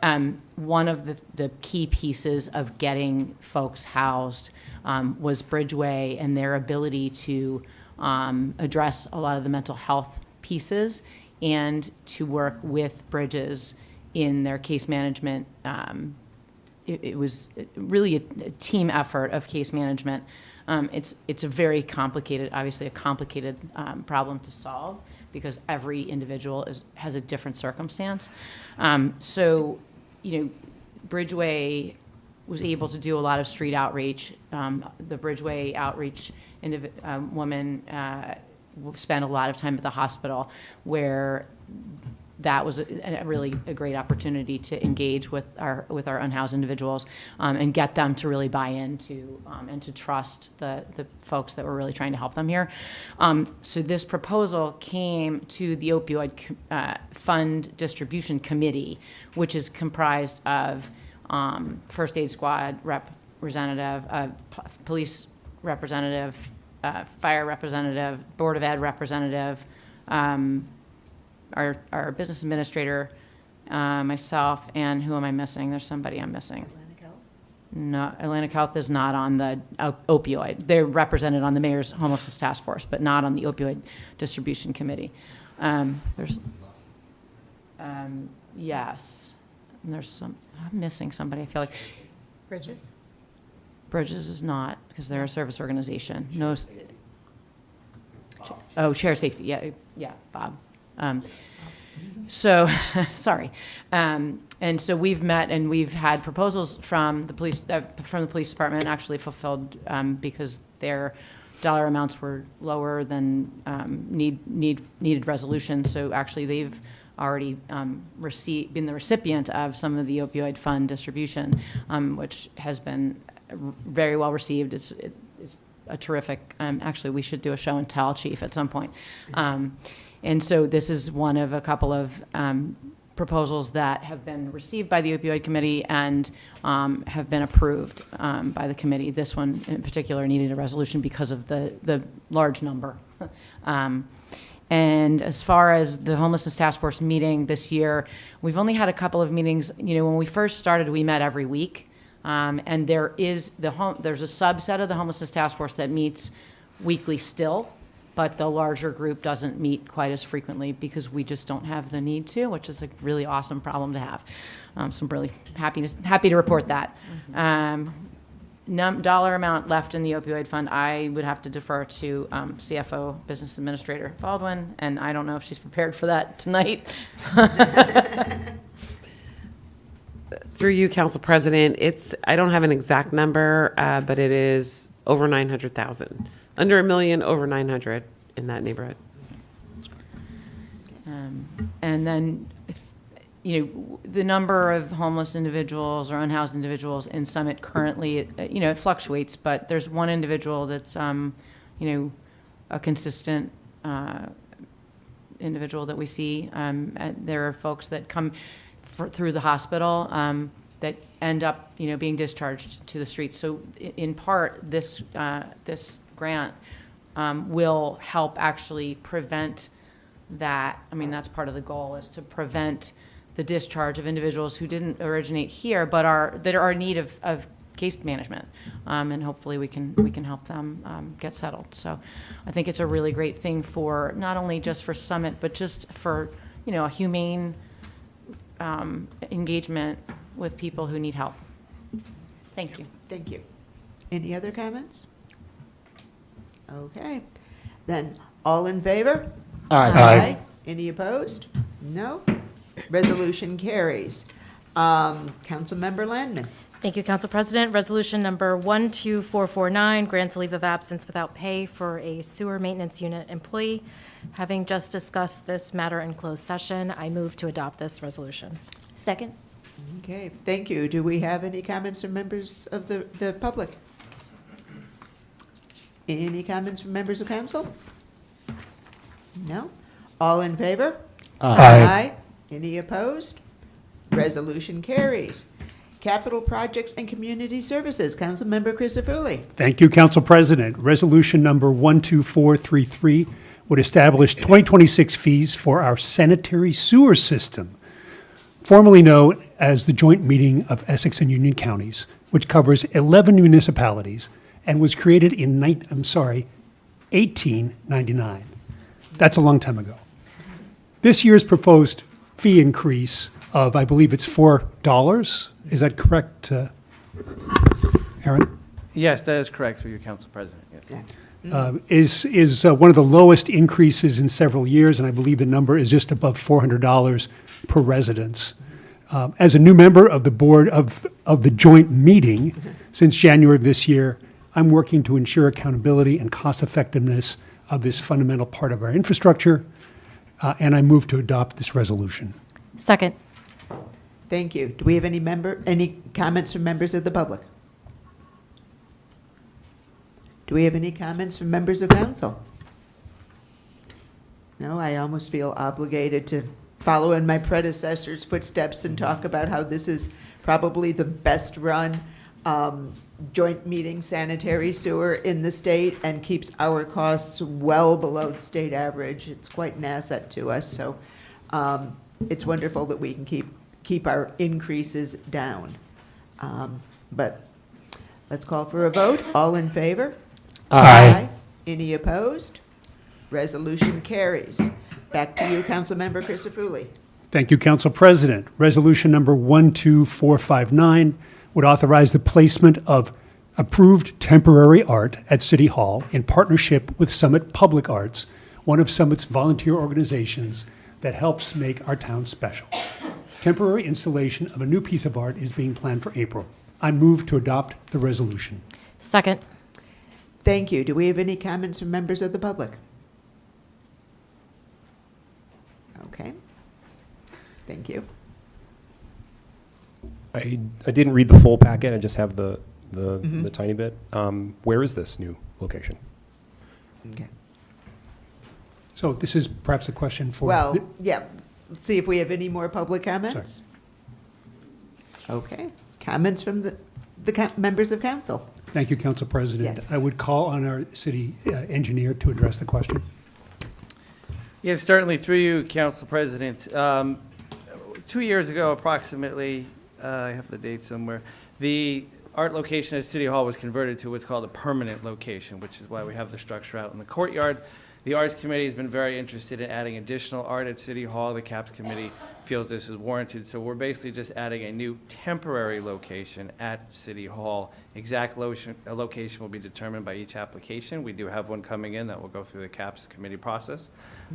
S5: One of the key pieces of getting folks housed was Bridgeway and their ability to address a lot of the mental health pieces and to work with Bridges in their case management. It was really a team effort of case management. It's a very complicated, obviously a complicated problem to solve because every individual has a different circumstance. So, Bridgeway was able to do a lot of street outreach. The Bridgeway outreach woman spent a lot of time at the hospital, where that was really a great opportunity to engage with our unhoused individuals and get them to really buy into and to trust the folks that were really trying to help them here. So this proposal came to the Opioid Fund Distribution Committee, which is comprised of First Aid Squad representative, police representative, fire representative, Board of Ed representative, our business administrator, myself, and who am I missing? There's somebody I'm missing.
S1: Atlantic Health?
S5: No, Atlantic Health is not on the opioid. They're represented on the mayor's homelessness task force, but not on the opioid distribution committee. Yes. And I'm missing somebody. I feel like Bridges is not, because they're a service organization. No. Oh, chair safety. Yeah, Bob. So, sorry. And so we've met and we've had proposals from the police department, actually fulfilled because their dollar amounts were lower than needed resolution. So actually they've already been the recipient of some of the opioid fund distribution, which has been very well received. It's a terrific, actually, we should do a show and tell, Chief, at some point. And so this is one of a couple of proposals that have been received by the opioid committee and have been approved by the committee. This one in particular needed a resolution because of the large number. And as far as the homelessness task force meeting this year, we've only had a couple of meetings. When we first started, we met every week. And there's a subset of the homelessness task force that meets weekly still, but the larger group doesn't meet quite as frequently because we just don't have the need to, which is a really awesome problem to have. So I'm really happy to report that. Dollar amount left in the opioid fund, I would have to defer to CFO Business Administrator Baldwin, and I don't know if she's prepared for that tonight.
S3: Through you, Council President, I don't have an exact number, but it is over 900,000. Under $1 million, over 900 in that neighborhood.
S5: And then, the number of homeless individuals or unhoused individuals in Summit currently, it fluctuates, but there's one individual that's, a consistent individual that we see. There are folks that come through the hospital that end up, being discharged to the streets. So in part, this grant will help actually prevent that. I mean, that's part of the goal, is to prevent the discharge of individuals who didn't originate here, but that are in need of case management, and hopefully we can help them get settled. So I think it's a really great thing for not only just for Summit, but just for a humane engagement with people who need help. Thank you.
S1: Thank you. Any other comments? Okay. Then, all in favor?
S6: Aye.
S1: Any opposed? No. Resolution carries. Councilmember Landman.
S7: Thank you, Council President. Resolution number 12449 grants a leave of absence without pay for a sewer maintenance unit employee. Having just discussed this matter in closed session, I move to adopt this resolution.
S2: Second?
S1: Okay, thank you. Do we have any comments from members of the public? Any comments from members of council? No? All in favor?
S6: Aye.
S1: Any opposed? Resolution carries. Capital Projects and Community Services, Councilmember Crisafulli.
S13: Thank you, Council President. Resolution number 12433 would establish 2026 fees for our sanitary sewer system, formerly known as the Joint Meeting of Essex and Union Counties, which covers 11 municipalities and was created in 1899. That's a long time ago. This year's proposed fee increase of, I believe it's $4. Is that correct, Aaron?
S14: Yes, that is correct, through your Council President, yes.
S13: Is one of the lowest increases in several years, and I believe the number is just above $400 per residence. As a new member of the board of the joint meeting since January of this year, I'm working to ensure accountability and cost effectiveness of this fundamental part of our infrastructure, and I move to adopt this resolution.
S7: Second.
S1: Thank you. Do we have any comments from members of the public? Do we have any comments from members of council? No, I almost feel obligated to follow in my predecessor's footsteps and talk about how this is probably the best run joint meeting sanitary sewer in the state and keeps our costs well below the state average. It's quite an asset to us. So it's wonderful that we can keep our increases down. But let's call for a vote. All in favor?
S6: Aye.
S1: Any opposed? Resolution carries. Back to you, Councilmember Crisafulli.
S13: Thank you, Council President. Resolution number 12459 would authorize the placement of approved temporary art at City Hall in partnership with Summit Public Arts, one of Summit's volunteer organizations that helps make our town special. Temporary installation of a new piece of art is being planned for April. I move to adopt the resolution.
S7: Second.
S1: Thank you. Do we have any comments from members of the public? Okay.
S12: I didn't read the full packet. I just have the tiny bit. Where is this new location?
S1: Okay.
S13: So this is perhaps a question for.
S1: Well, yeah, let's see if we have any more public comments. Okay, comments from the members of council.
S13: Thank you, Council President.
S1: Yes.
S13: I would call on our city engineer to address the question.
S14: Yes, certainly, through you, Council President. 2 years ago, approximately, I have the date somewhere, the art location at City Hall was converted to what's called a permanent location, which is why we have the structure out in the courtyard. The Arts Committee has been very interested in adding additional art at City Hall. The CAPS Committee feels this is warranted, so we're basically just adding a new temporary location at City Hall. Exact location will be determined by each application. We do have one coming in that will go through the CAPS Committee process,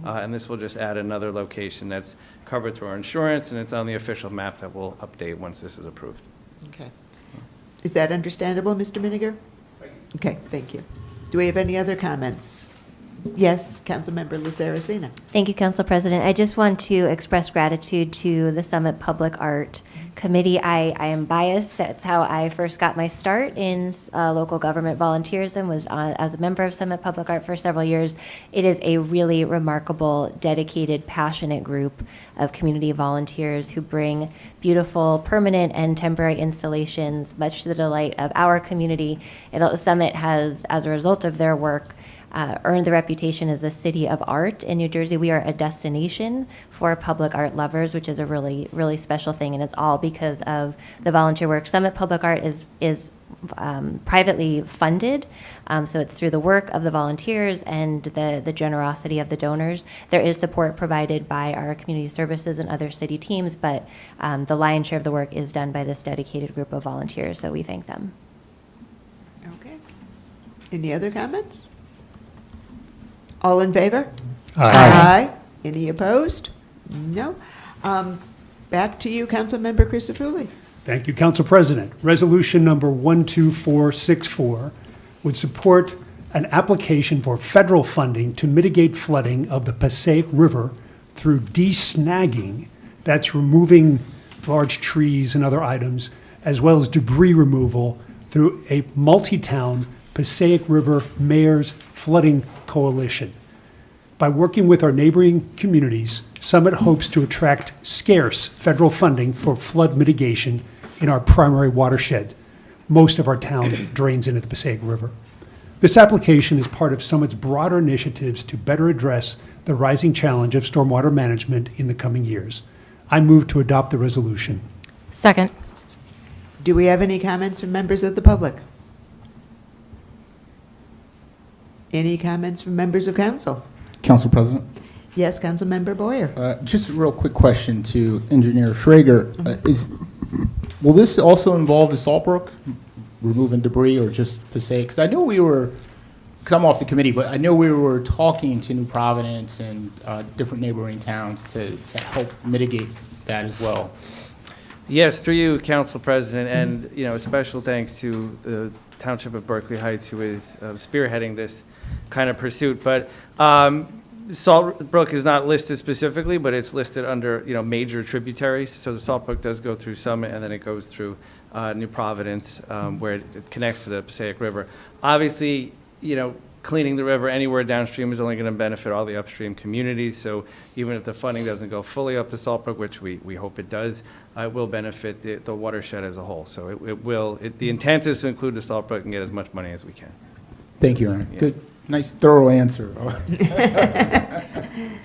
S14: and this will just add another location that's covered through our insurance, and it's on the official map that we'll update once this is approved.
S1: Okay. Is that understandable, Mr. Miniger? Okay, thank you. Do we have any other comments? Yes, Councilmember Saracena.
S15: Thank you, Council President. I just want to express gratitude to the Summit Public Art Committee. I am biased. That's how I first got my start in local government volunteerism, was as a member of Summit Public Art for several years. It is a really remarkable, dedicated, passionate group of community volunteers who bring beautiful permanent and temporary installations, much to the delight of our community. Summit has, as a result of their work, earned the reputation as a city of art in New Jersey. We are a destination for public art lovers, which is a really, really special thing, and it's all because of the volunteer work. Summit Public Art is privately funded, so it's through the work of the volunteers and the generosity of the donors. There is support provided by our community services and other city teams, but the lion's share of the work is done by this dedicated group of volunteers, so we thank them.
S1: Okay. Any other comments? All in favor?
S13: Aye.
S1: Any opposed? No. Back to you, Councilmember Crisafulli.
S13: Thank you, Council President. Resolution number 12464 would support an application for federal funding to mitigate flooding of the Passaic River through de-snagging, that's removing large trees and other items, as well as debris removal through a multi-town Passaic River Mayor's Flooding Coalition. By working with our neighboring communities, Summit hopes to attract scarce federal funding for flood mitigation in our primary watershed. Most of our town drains into the Passaic River. This application is part of Summit's broader initiatives to better address the rising challenge of stormwater management in the coming years. I move to adopt the resolution.
S7: Second.
S1: Do we have any comments from members of the public? Any comments from members of council?
S6: Council President,
S1: Yes, Councilmember Boyer.
S6: just a real quick question to Engineer Schrager. Will this also involve the Saltbrook, removing debris, or just Passaic? Because I know because I'm off the committee, but I know we were talking to New Providence and different neighboring towns to help mitigate that as well.
S14: Yes, through you, Council President, and a special thanks to the Township of Berkeley Heights, who is spearheading this kind of pursuit. But Saltbrook is not listed specifically, but it's listed under major tributaries. So the Saltbrook does go through Summit, and then it goes through New Providence, where it connects to the Passaic River. Obviously, cleaning the river anywhere downstream is only going to benefit all the upstream communities. So even if the funding doesn't go fully up to Saltbrook, which we hope it does, it will benefit the watershed as a whole. So the intent is to include the Saltbrook and get as much money as we can.
S6: Thank you, Aaron. Good, nice, thorough answer.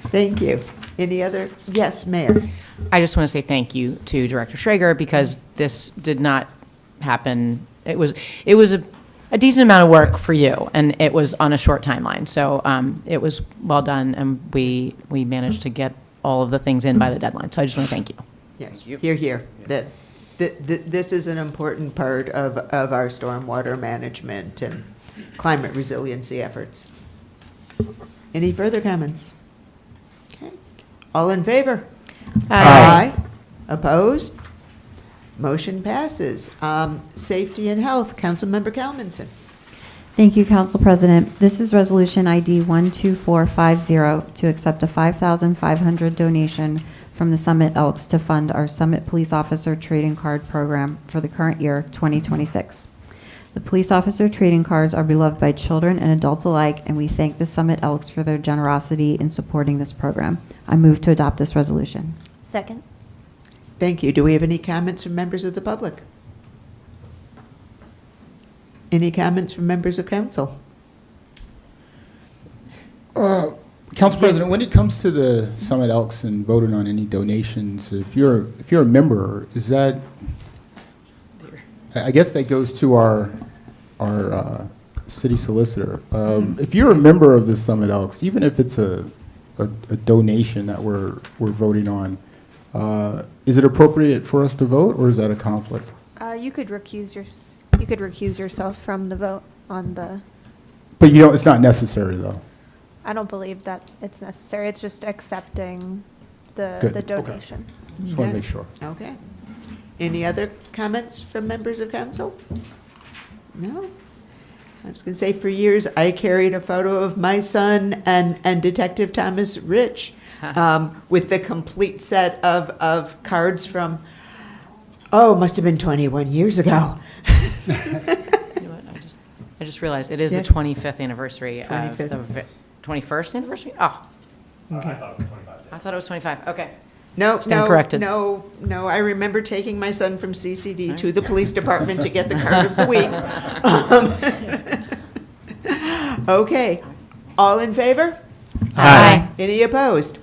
S1: Thank you. Any other? Yes, Mayor.
S5: I just want to say thank you to Director Schrager, because this did not happen. It was a decent amount of work for you, and it was on a short timeline. So it was well done, and we managed to get all of the things in by the deadline. So I just want to thank you.
S1: Yes, here. This is an important part of our stormwater management and climate resiliency efforts. Any further comments? Okay. All in favor?
S7: Aye.
S1: Opposed? Motion passes. Safety and Health, Councilmember Calmanson.
S11: Thank you, Council President. This is Resolution ID 12450 to accept a $5,500 donation from the Summit Elks to fund our Summit Police Officer Trading Card Program for the current year, 2026. The police officer trading cards are beloved by children and adults alike, and we thank the Summit Elks for their generosity in supporting this program. I move to adopt this resolution.
S15: Second.
S1: Thank you. Do we have any comments from members of the public? Any comments from members of council?
S6: Council President, when it comes to the Summit Elks and voting on any donations, if you're a member, is that, I guess that goes to our city solicitor. If you're a member of the Summit Elks, even if it's a donation that we're voting on, is it appropriate for us to vote, or is that a conflict?
S9: You could recuse yourself from the vote on the.
S6: But you don't. It's not necessary, though.
S9: I don't believe that it's necessary. It's just accepting
S6: Good.
S9: the donation.
S6: Okay. Just want to make sure.
S1: Okay. Any other comments from members of council? No? I was going to say, for years, I carried a photo of my son and Detective Thomas Rich with the complete set of cards from, must have been 21 years ago.
S5: You know what, I just realized it is
S1: Yeah.
S5: the 25th anniversary of
S1: 25th.
S5: the 21st anniversary? Oh,
S1: Okay.
S5: I thought it was 25. Okay.
S1: No,
S5: Stand
S1: no,
S5: corrected.
S1: no, no. I remember taking my son from CCD to the police department to get the card of the week. Okay. All in favor?
S7: Aye.
S1: Any opposed?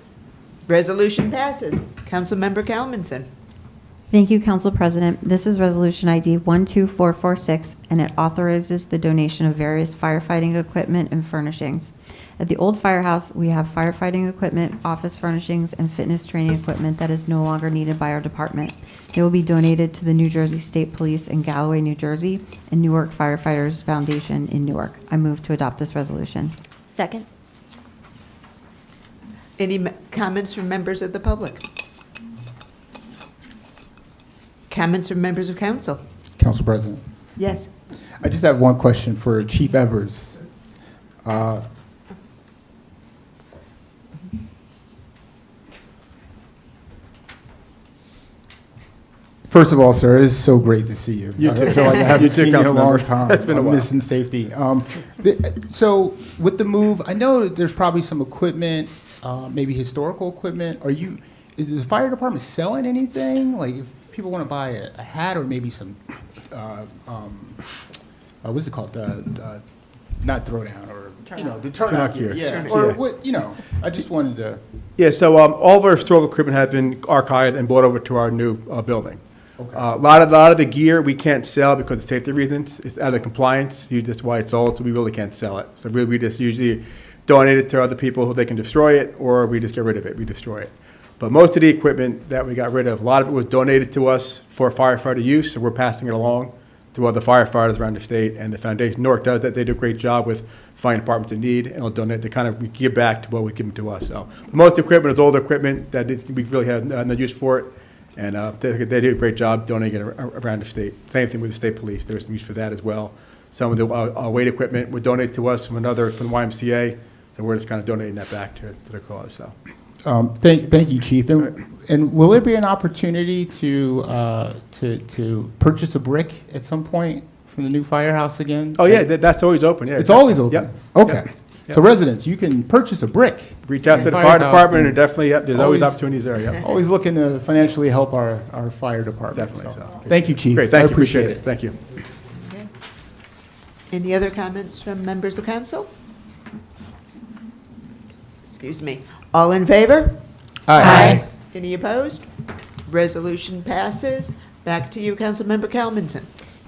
S1: Resolution passes. Councilmember Calmanson.
S11: Thank you, Council President. This is Resolution ID 12446, and it authorizes the donation of various firefighting equipment and furnishings. At the old firehouse, we have firefighting equipment, office furnishings, and fitness training equipment that is no longer needed by our department. It will be donated to the New Jersey State Police in Galloway, New Jersey, and Newark Firefighters Foundation in Newark. I move to adopt this resolution.
S15: Second.
S1: Any comments from members of the public? Comments from members of council?
S6: Council President.
S1: Yes.
S6: I just have one question for Chief Evers. First of all, sir, it is so great to see you.
S16: You
S6: I
S16: too.
S6: feel like I haven't
S16: You too,
S6: seen you in a long
S16: Councilmember.
S6: time.
S16: It's been a
S6: I'm
S16: while.
S6: missing safety. So with the move, I know that there's probably some equipment, maybe historical equipment. Is the fire department selling anything? Like if people want to buy a hat or maybe some, what's it called? Not throwdown or, the turnout gear. Yeah.
S16: Turnout
S6: Or
S16: gear.
S6: what, I just wanted to.
S16: Yeah, so all of our historical equipment has been archived and brought over to our new building.
S6: Okay.
S16: A lot of the gear we can't sell because of safety reasons. It's out of compliance. That's why it's old, so we really can't sell it. So we just usually donate it to other people who they can destroy it, or we just get rid of it. We destroy it. But most of the equipment that we got rid of, a lot of it was donated to us for firefighter use, so we're passing it along to other firefighters around the state. And the Foundation Newark does that. They do a great job with finding departments in need, and they'll donate to kind of give back to what we give them to us. So most of the equipment is older equipment that we really have no use for it. And they do a great job donating it around the state. Same thing with the state police. There's some use for that as well. Some of the weight equipment was donated to us from the YMCA, so we're just kind of donating that back to the cause. So,
S6: Thank you, Chief. And will there be an opportunity to purchase a brick at some point from the new firehouse again?
S16: oh yeah, that's always open. Yeah,
S6: It's always open?
S16: Yep.
S6: Okay.
S16: Yep.
S6: So residents, you can purchase a brick.
S16: Reach out to the fire
S6: Firehouse
S16: department, and definitely, yep, there's always
S6: Always-
S16: opportunities there. Yep.
S6: Always looking to financially help our fire department.
S16: Definitely
S6: So,
S16: so.
S6: Thank you, Chief.
S16: Great, thank
S6: I
S16: you.
S6: appreciate it.
S16: Thank you.
S1: Okay. Any other comments from members of council? Excuse me. All in favor?
S7: Aye.
S1: Any opposed? Resolution passes. Back to you, Councilmember Calmanson.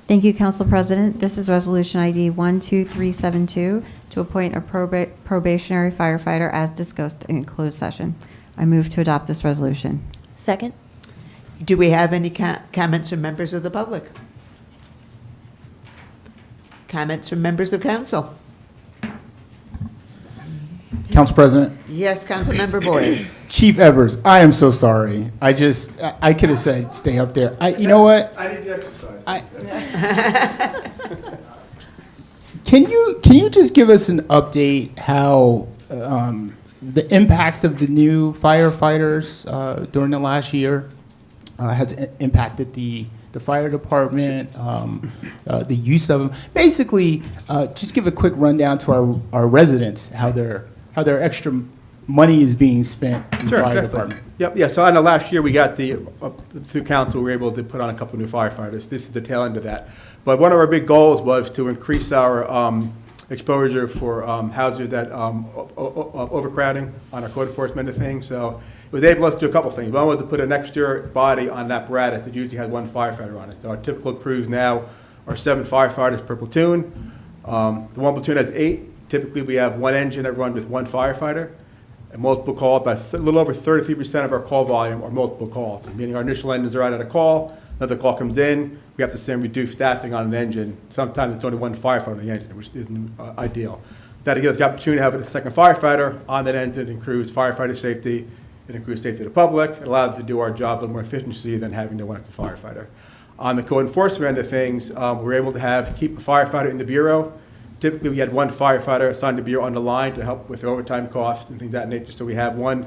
S11: Thank you, Council President. This is Resolution ID 12372 to appoint a probationary firefighter as discussed in closed session. I move to adopt this resolution.
S15: Second.
S1: Do we have any comments from members of the public? Comments from members of council?
S6: Council President,
S1: Yes, Councilmember Boyd.
S6: Chief Evers, I am so sorry. I could have said, stay up there. You know what?
S16: I didn't exercise.
S6: Can you just give us an update how The impact of the new firefighters during the last year has impacted the fire department, the use of them. Basically, just give a quick rundown to our residents how their extra money is being spent in the fire department.
S16: Yep, yeah, so I know last year we got through council, we were able to put on a couple new firefighters. This is the tail end of that. But one of our big goals was to increase our exposure for houses that overcrowding on our code enforcement of things. So it was able to do a couple things. One was to put an extra body on that apparatus that usually has one firefighter on it. So our typical crews now are 7 firefighters per platoon. The one platoon has 8. Typically we have one engine that runs with one firefighter. And multiple calls, about a little over 33% of our call volume are multiple calls, meaning our initial engines are out at a call, another call comes in, we have to send reduced staffing on an engine. Sometimes it's only one firefighter on the engine, which isn't ideal. That gives us the opportunity to have a second firefighter on that engine. It improves firefighter safety, it improves safety of the public, it allows us to do our job a little more efficiency than having to one extra firefighter. On the code enforcement end of things, we're able to keep a firefighter in the bureau. Typically, we had one firefighter assigned to bureau on the line to help with overtime costs and things of that nature. So we have the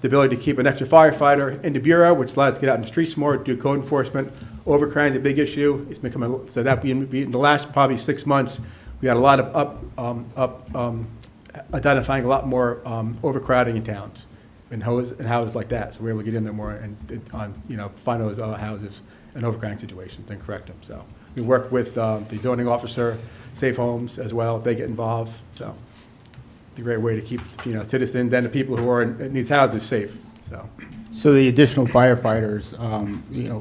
S16: ability to keep an extra firefighter in the bureau, which allows us to get out in the streets more, do code enforcement. Overcrowding is a big issue. It's become so that in the last probably 6 months, we had a lot of identifying a lot more overcrowding in towns and houses like that. So we're able to get in there more and find those houses and overcrowding situations and correct them. So we work with the zoning officer, Safe Homes as well, they get involved, so it's a great way to keep, citizens and the people who are in these houses safe, so.
S6: So the additional firefighters,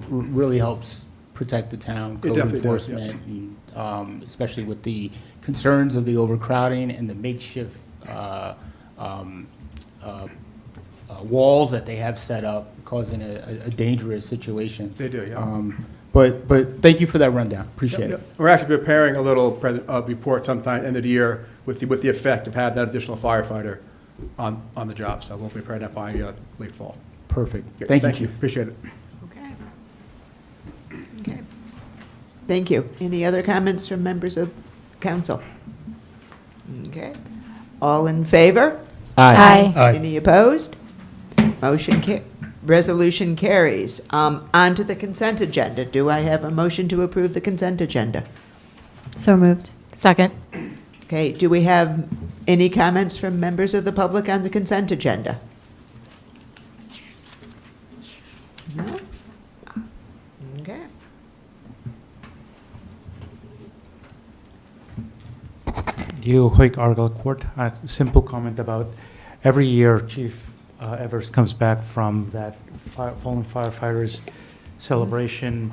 S6: really helps protect the town, code enforcement, and, especially with the concerns of the overcrowding and the makeshift walls that they have set up, causing a dangerous situation.
S16: They do, yeah.
S6: But thank you for that rundown. Appreciate it.
S16: We're actually preparing a little report sometime end of the year with the effect of having that additional firefighter on the job. So we'll be preparing that by late fall.
S6: Perfect. Thank you, Chief.
S16: Appreciate it.
S1: Okay. Thank you. Any other comments from members of council? Okay. All in favor?
S6: Aye.
S7: Aye.
S1: Any opposed? Resolution carries. On to the consent agenda. Do I have a motion to approve the consent agenda?
S11: So moved.
S7: Second.
S1: Okay, do we have any comments from members of the public on the consent agenda? No? Okay.
S17: Diego Hoyk, Argyle Court. A simple comment about every year Chief Evers comes back from that fallen firefighters celebration,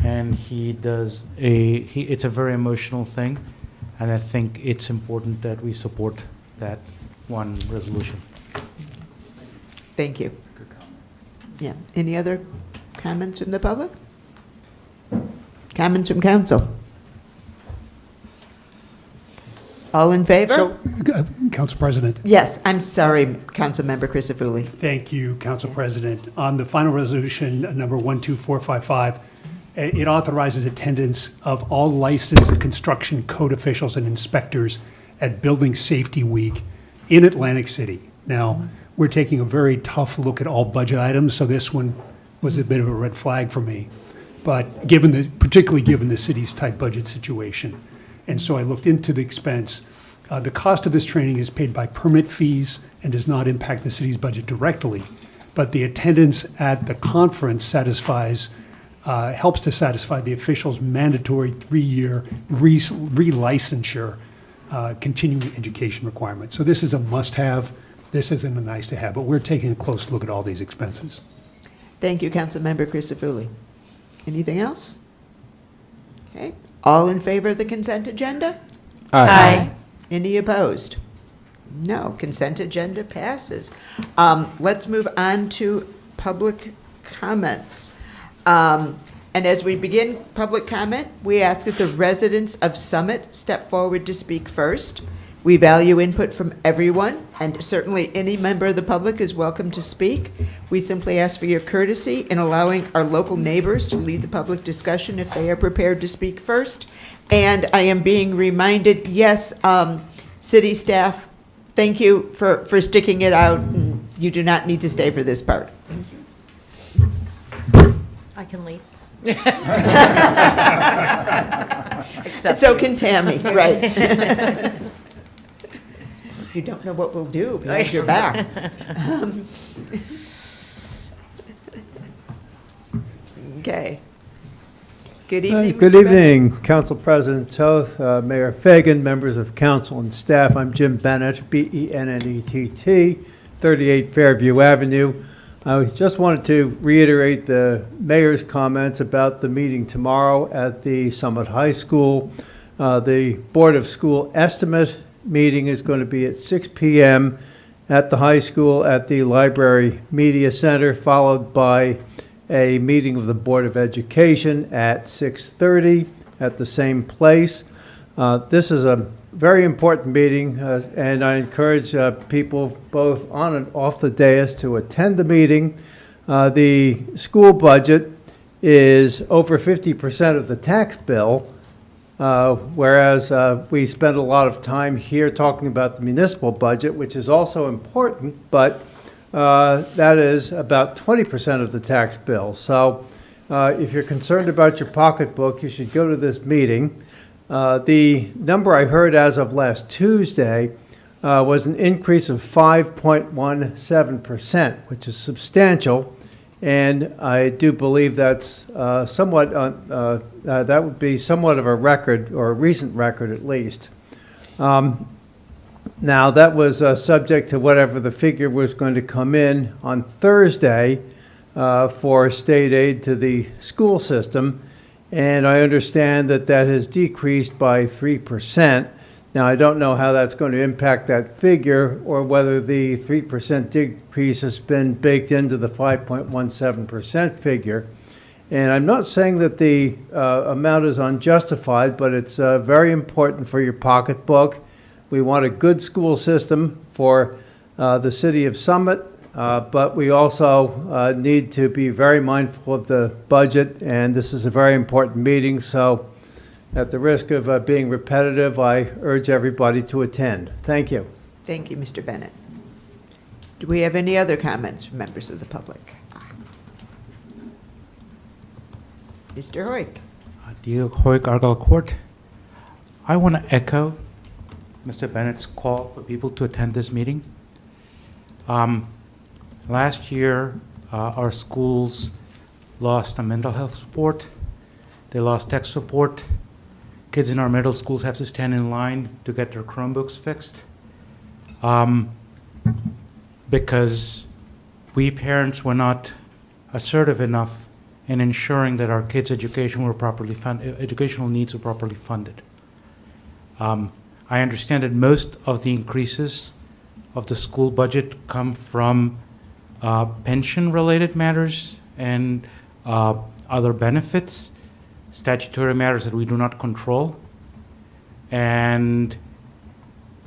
S17: and it's a very emotional thing, and I think it's important that we support that one resolution.
S1: Thank you. Yeah, any other comments from the public? Comments from council? All in favor?
S13: So, Council President.
S1: Yes, I'm sorry, Councilmember Christofouli.
S13: Thank you, Council President. On the final resolution, number 12455, it authorizes attendance of all licensed construction code officials and inspectors at Building Safety Week in Atlantic City. Now, we're taking a very tough look at all budget items, so this one was a bit of a red flag for me. But particularly given the city's tight budget situation. And so I looked into the expense. The cost of this training is paid by permit fees and does not impact the city's budget directly. But the attendance at the conference helps to satisfy the official's mandatory 3-year relicensure continuing education requirement. So this is a must-have. This isn't a nice-to-have. But we're taking a close look at all these expenses.
S1: Thank you, Councilmember Christofouli. Anything else? Okay. All in favor of the consent agenda?
S7: Aye.
S1: Any opposed? No. Consent agenda passes. Let's move on to public comments. And as we begin public comment, we ask that the residents of Summit step forward to speak first. We value input from everyone, and certainly any member of the public is welcome to speak. We simply ask for your courtesy in allowing our local neighbors to lead the public discussion if they are prepared to speak first. And I am being reminded, yes, city staff Thank you for sticking it out. And you do not need to stay for this part.
S2: I can leave.
S1: Except so can Tammy, right? You don't know what we'll do behind your back. Okay. Good evening,
S18: Good
S1: Mr.
S18: evening, Council President Toth, Mayor Fagan, members of council and staff. I'm Jim Bennett, B-E-N-N-E-T-T, 38 Fairview Avenue. I just wanted to reiterate the mayor's comments about the meeting tomorrow at the Summit High School. The Board of School Estimate meeting is going to be at 6 p.m. at the high school at the Library Media Center, followed by a meeting of the Board of Education at 6:30 at the same place. This is a very important meeting, and I encourage people both on and off the dais to attend the meeting. The school budget is over 50% of the tax bill, whereas we spend a lot of time here talking about the municipal budget, which is also important, but that is about 20% of the tax bill. So if you're concerned about your pocketbook, you should go to this meeting. The number I heard as of last Tuesday was an increase of 5.17%, which is substantial. And I do believe that's somewhat, that would be somewhat of a record, or a recent record at least. Now, that was subject to whatever the figure was going to come in on Thursday for state aid to the school system. And I understand that that has decreased by 3%. Now, I don't know how that's going to impact that figure, or whether the 3% decrease has been baked into the 5.17% figure. And I'm not saying that the amount is unjustified, but it's very important for your pocketbook. We want a good school system for the city of Summit, but we also need to be very mindful of the budget, and this is a very important meeting, so at the risk of being repetitive, I urge everybody to attend. Thank you.
S1: Thank you, Mr. Bennett. Do we have any other comments from members of the public? Mr. Hoyk.
S17: Dear Hoyk, Argyle Court, I want to echo Mr. Bennett's call for people to attend this meeting. Last year, our schools lost a mental health support. They lost tech support. Kids in our middle schools have to stand in line to get their Chromebooks fixed because we parents were not assertive enough in ensuring that our kids' educational needs were properly funded. I understand that most of the increases of the school budget come from pension-related matters and other benefits, statutory matters that we do not control. And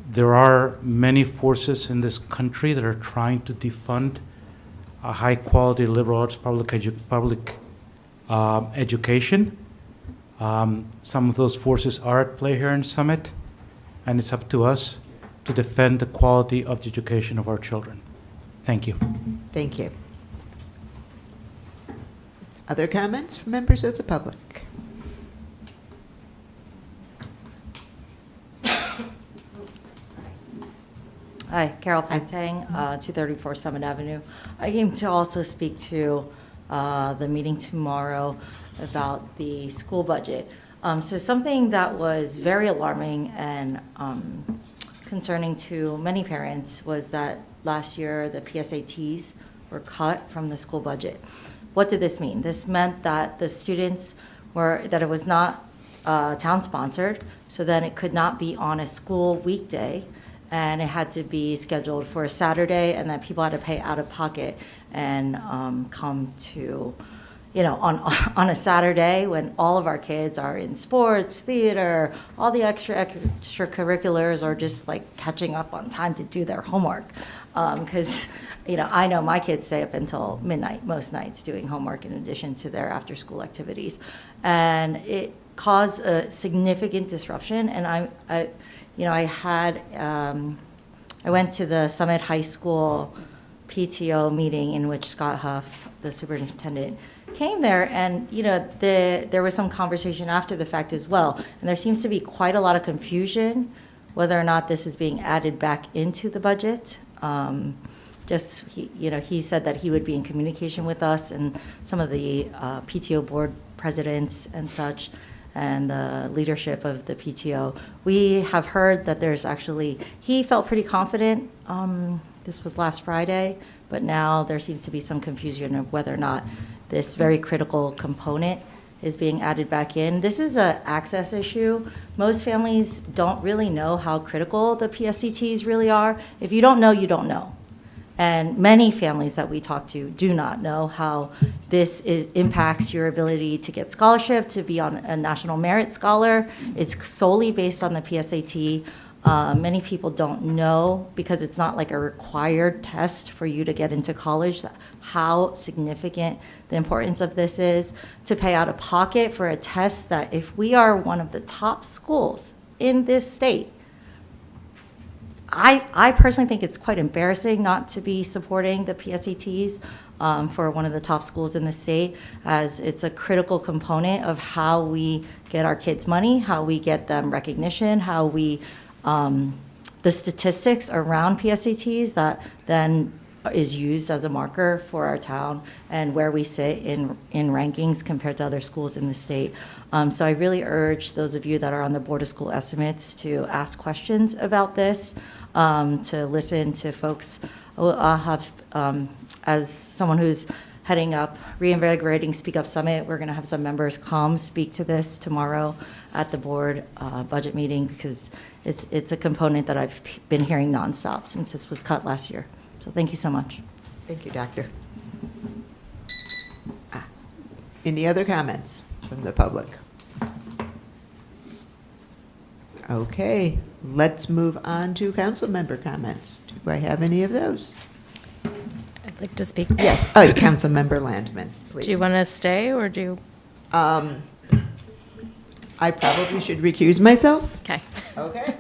S17: there are many forces in this country that are trying to defund a high-quality liberal arts public education. Some of those forces are at play here in Summit, and it's up to us to defend the quality of the education of our children. Thank you.
S1: Thank you. Other comments from members of the public?
S2: Hi, Carol Pentang, 234 Summit Avenue. I came to also speak to the meeting tomorrow about the school budget. So something that was very alarming and concerning to many parents was that last year the PSATs were cut from the school budget. What did this mean? This meant that the students that it was not town-sponsored, so then it could not be on a school weekday, and it had to be scheduled for a Saturday, and that people had to pay out of pocket and come to, on a Saturday when all of our kids are in sports, theater, all the extracurriculars, are just like catching up on time to do their homework. Because, I know my kids stay up until midnight most nights doing homework in addition to their after-school activities. And it caused a significant disruption, and I I went to the Summit High School PTO meeting in which Scott Huff, the superintendent, came there, and there was some conversation after the fact as well, and there seems to be quite a lot of confusion whether or not this is being added back into the budget. He said that he would be in communication with us and some of the PTO board presidents and such, and the leadership of the PTO. We have heard that there's actually, he felt pretty confident, this was last Friday, but now there seems to be some confusion of whether or not this very critical component is being added back in. This is an access issue. Most families don't really know how critical the PSCTs really are. If you don't know, you don't know. And many families that we talk to do not know how this impacts your ability to get scholarship, to be on a National Merit Scholar. It's solely based on the PSAT. Many people don't know, because it's not like a required test for you to get into college, how significant the importance of this is, to pay out of pocket for a test that, if we are one of the top schools in this state, I personally think it's quite embarrassing not to be supporting the PSATs for one of the top schools in the state, as it's a critical component of how we get our kids money, how we get them recognition, how we, the statistics around PSATs that then is used as a marker for our town and where we sit in rankings compared to other schools in the state. So I really urge those of you that are on the Board of School Estimates to ask questions about this, to listen to folks. I'll have, as someone who's heading up Reinvigorating Speak Up Summit, we're going to have some members come speak to this tomorrow at the board budget meeting, because it's a component that I've been hearing nonstop since this was cut last year. So thank you so much.
S1: Thank you, Doctor. Any other comments from the public? Okay, let's move on to council member comments. Do I have any of those?
S7: I'd like to speak.
S1: Yes. Oh, Councilmember Landman, please.
S7: Do you want to stay, or do you?
S1: I probably should recuse myself.
S7: Okay.
S1: Okay.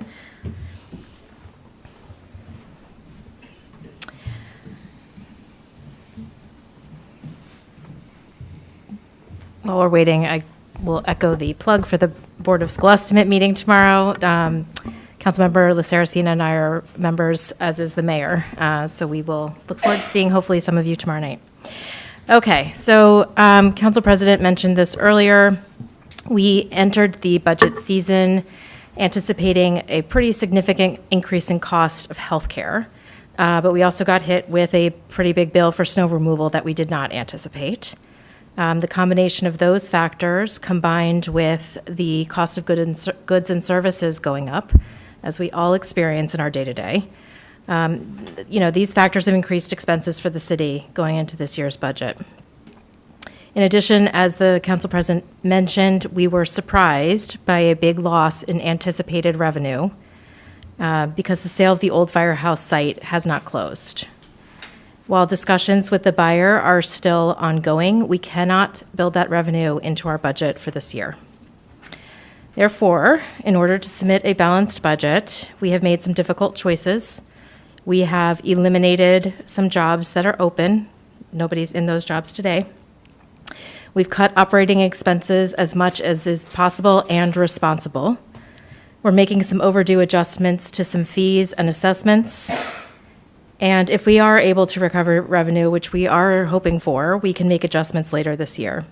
S7: While we're waiting, I will echo the plug for the Board of School Estimate meeting tomorrow. Councilmember Saracina and I are members, as is the mayor. So we will look forward to seeing, hopefully, some of you tomorrow night. Okay, so Council President mentioned this earlier. We entered the budget season anticipating a pretty significant increase in cost of healthcare, but we also got hit with a pretty big bill for snow removal that we did not anticipate. The combination of those factors, combined with the cost of goods and services going up, as we all experience in our day-to-day, these factors have increased expenses for the city going into this year's budget. In addition, as the council president mentioned, we were surprised by a big loss in anticipated revenue because the sale of the old firehouse site has not closed. While discussions with the buyer are still ongoing, we cannot build that revenue into our budget for this year. Therefore, in order to submit a balanced budget, we have made some difficult choices. We have eliminated some jobs that are open. Nobody's in those jobs today. We've cut operating expenses as much as is possible and responsible. We're making some overdue adjustments to some fees and assessments. And if we are able to recover revenue, which we are hoping for, we can make adjustments later this year.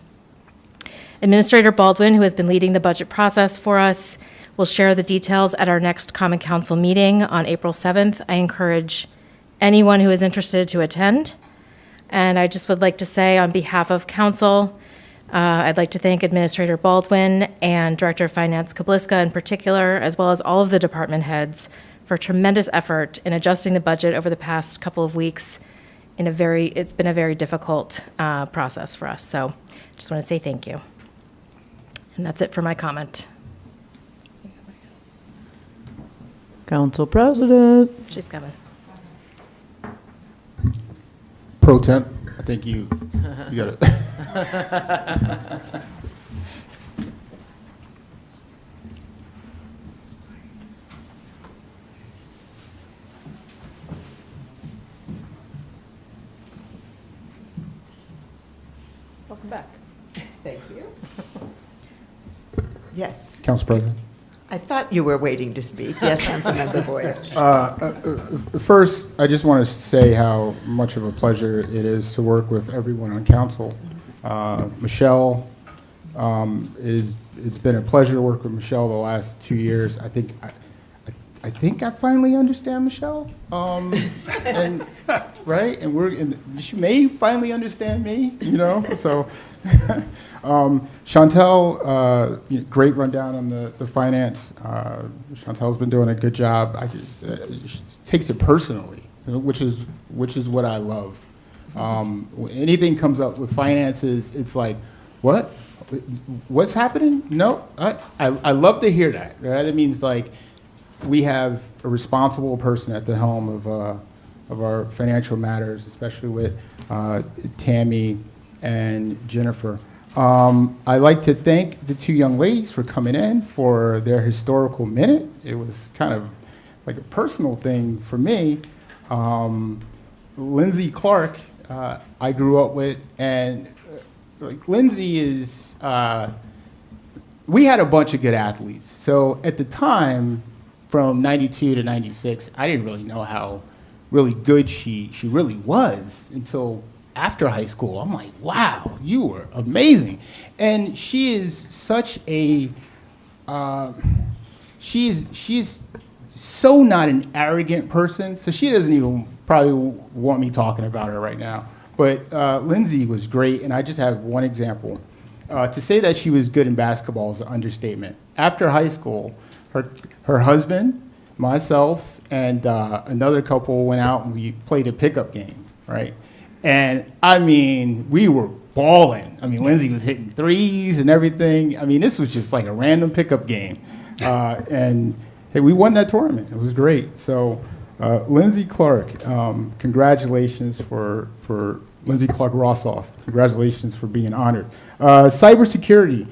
S7: Administrator Baldwin, who has been leading the budget process for us, will share the details at our next Common Council meeting on April 7th. I encourage anyone who is interested to attend. And I just would like to say, on behalf of council, I'd like to thank Administrator Baldwin and Director of Finance Kabliska in particular, as well as all of the department heads, for tremendous effort in adjusting the budget over the past couple of weeks. It's been a very difficult process for us. So I just want to say thank you. And that's it for my comment.
S5: Council President.
S7: She's coming.
S6: Pro temp, I think you got it.
S5: Welcome back.
S1: Thank you. Yes.
S6: Council President.
S1: I thought you were waiting to speak. Yes, Councilmember Boyer.
S6: First, I just want to say how much of a pleasure it is to work with everyone on council. Michelle, it's been a pleasure to work with Michelle the last 2 years. I think I finally understand Michelle, and right, and she may finally understand me, you know. So, Chantel, great rundown on the finance. Chantel's been doing a good job. She takes it personally, which is what I love. When anything comes up with finances, it's like, what's happening? No, I love to hear that. Right? That means like we have a responsible person at the helm of our financial matters, especially with Tammy and Jennifer. I'd like to thank the two young ladies for coming in for their historical minute. It was kind of like a personal thing for me. Lindsay Clark, I grew up with, and like Lindsay is, we had a bunch of good athletes. So at the time, from 92 to 96, I didn't really know how really good she really was until after high school. I'm like, wow, you were amazing. And she is such a, she is so not an arrogant person, so she doesn't even probably want me talking about her right now. But Lindsay was great, and I just have one example. To say that she was good in basketball is an understatement. After high school, her husband, myself, and another couple went out and we played a pickup game, right? And I mean, we were balling. I mean, Lindsay was hitting threes and everything. I mean, this was just like a random pickup game. And hey, we won that tournament. It was great. So Lindsay Clark, congratulations for Lindsay Clark Rossoff. Congratulations for being honored. Cybersecurity,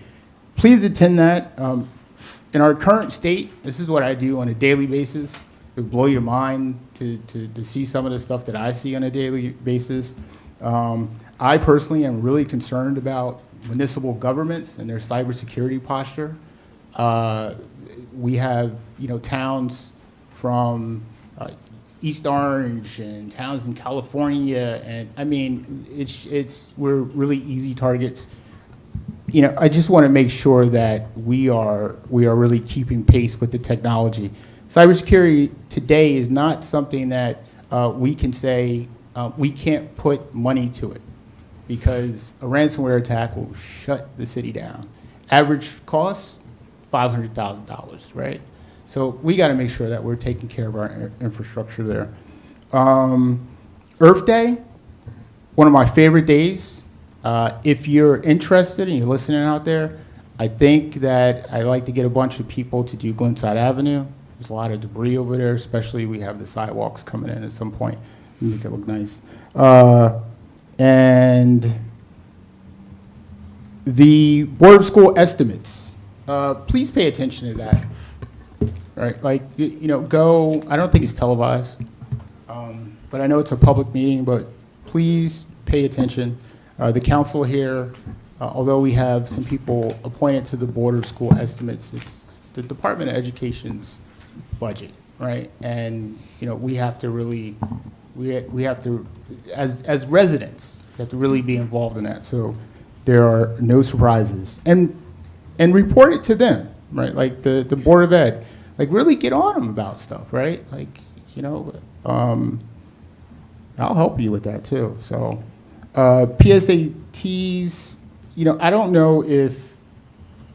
S6: please attend that. In our current state, this is what I do on a daily basis. It would blow your mind to see some of the stuff that I see on a daily basis. I personally am really concerned about municipal governments and their cybersecurity posture. We have, towns from East Orange and towns in California, and I mean, we're really easy targets. I just want to make sure that we are really keeping pace with the technology. Cybersecurity today is not something that we can say we can't put money to it, because a ransomware attack will shut the city down. Average cost, $500,000, right? So we got to make sure that we're taking care of our infrastructure there. Earth Day, one of my favorite days. If you're interested and you're listening out there, I think that I'd like to get a bunch of people to do Glenside Avenue. There's a lot of debris over there, especially we have the sidewalks coming in at some point. Make it look nice. And the Board of School estimates, please pay attention to that. Right, like, go, I don't think it's televised, but I know it's a public meeting, but please pay attention. The council here, although we have some people appointed to the Board of School Estimates, it's the Department of Education's budget, right? And, we have to really, we have to, as residents, we have to really be involved in that. So there are no surprises. And report it to them, right? Like the Board of Ed. Like, really get on them about stuff, right? Like, I'll help you with that too. So, PSATs, I don't know if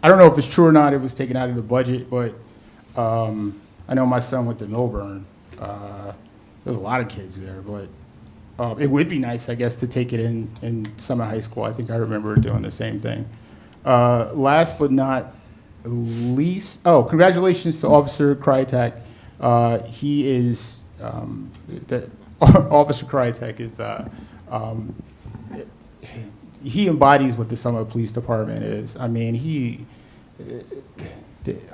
S6: it's true or not. It was taken out of the budget, but I know my son went to Milburn. There's a lot of kids there, but it would be nice, I guess, to take it in Summit High School. I think I remember doing the same thing. Last but not least, congratulations to Officer Krytek. He is, Officer Krytek is, he embodies what the Summit Police Department is. I mean,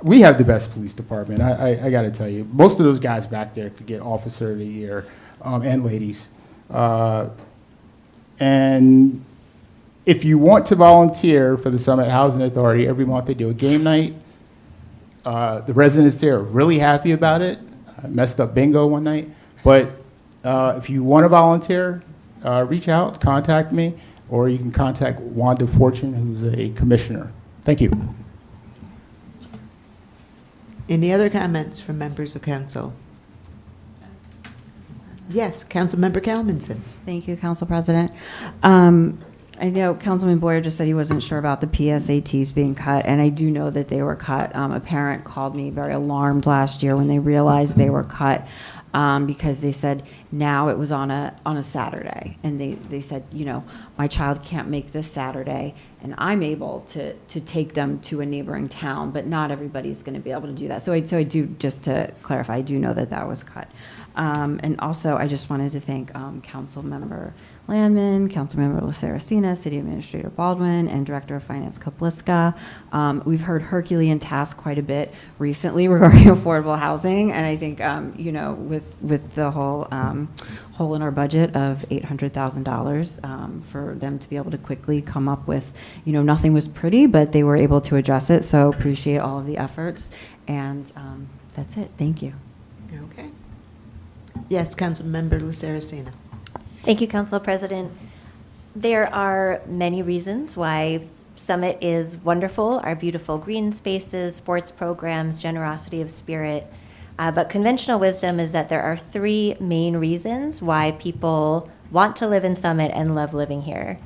S6: we have the best police department. I got to tell you, most of those guys back there could get Officer of the Year, and ladies. And if you want to volunteer for the Summit Housing Authority, every month they do a game night. The residents there are really happy about it. I messed up bingo one night. But if you want to volunteer, reach out, contact me, or you can contact Wanda Fortune, who's a commissioner. Thank you.
S1: Any other comments from members of council? Yes, Councilmember Calmanson.
S11: Thank you, Council President. I know Councilman Boyer just said he wasn't sure about the PSATs being cut, and I do know that they were cut. A parent called me very alarmed last year when they realized they were cut, because they said now it was on a Saturday, and they said, you know, my child can't make this Saturday, and I'm able to take them to a neighboring town, but not everybody's going to be able to do that. So I do, just to clarify, I do know that that was cut. And also, I just wanted to thank Councilmember Landman, Councilmember Laceracina, City Administrator Baldwin, and Director of Finance Kapliska. We've heard Herculean tasks quite a bit recently regarding affordable housing, and I think, you know, with the whole hole in our budget of $800,000, for them to be able to quickly come up with, you know, nothing was pretty, but they were able to address it, so appreciate all of the efforts, and that's it. Thank you.
S1: Okay. Yes, Councilmember Laceracina.
S15: Thank you, Council President. There are many reasons why Summit is wonderful, our beautiful green spaces, sports programs, generosity of spirit. But conventional wisdom is that there are three main reasons why people want to live in Summit and love living here.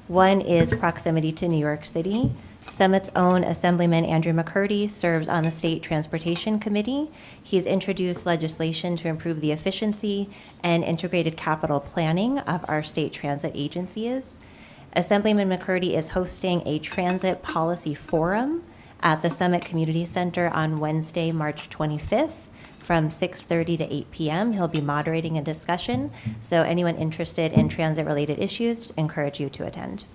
S15: One is proximity to New York City. Summit's own Assemblyman Andrew McCurdy serves on the State Transportation Committee. He's introduced legislation to improve the efficiency and integrated capital planning of our state transit agencies. Assemblyman McCurdy is hosting a transit policy forum at the Summit Community Center on Wednesday, March 25th from 6:30 to 8 p.m. He'll be moderating a discussion, so anyone interested in transit-related issues, encourage you to attend.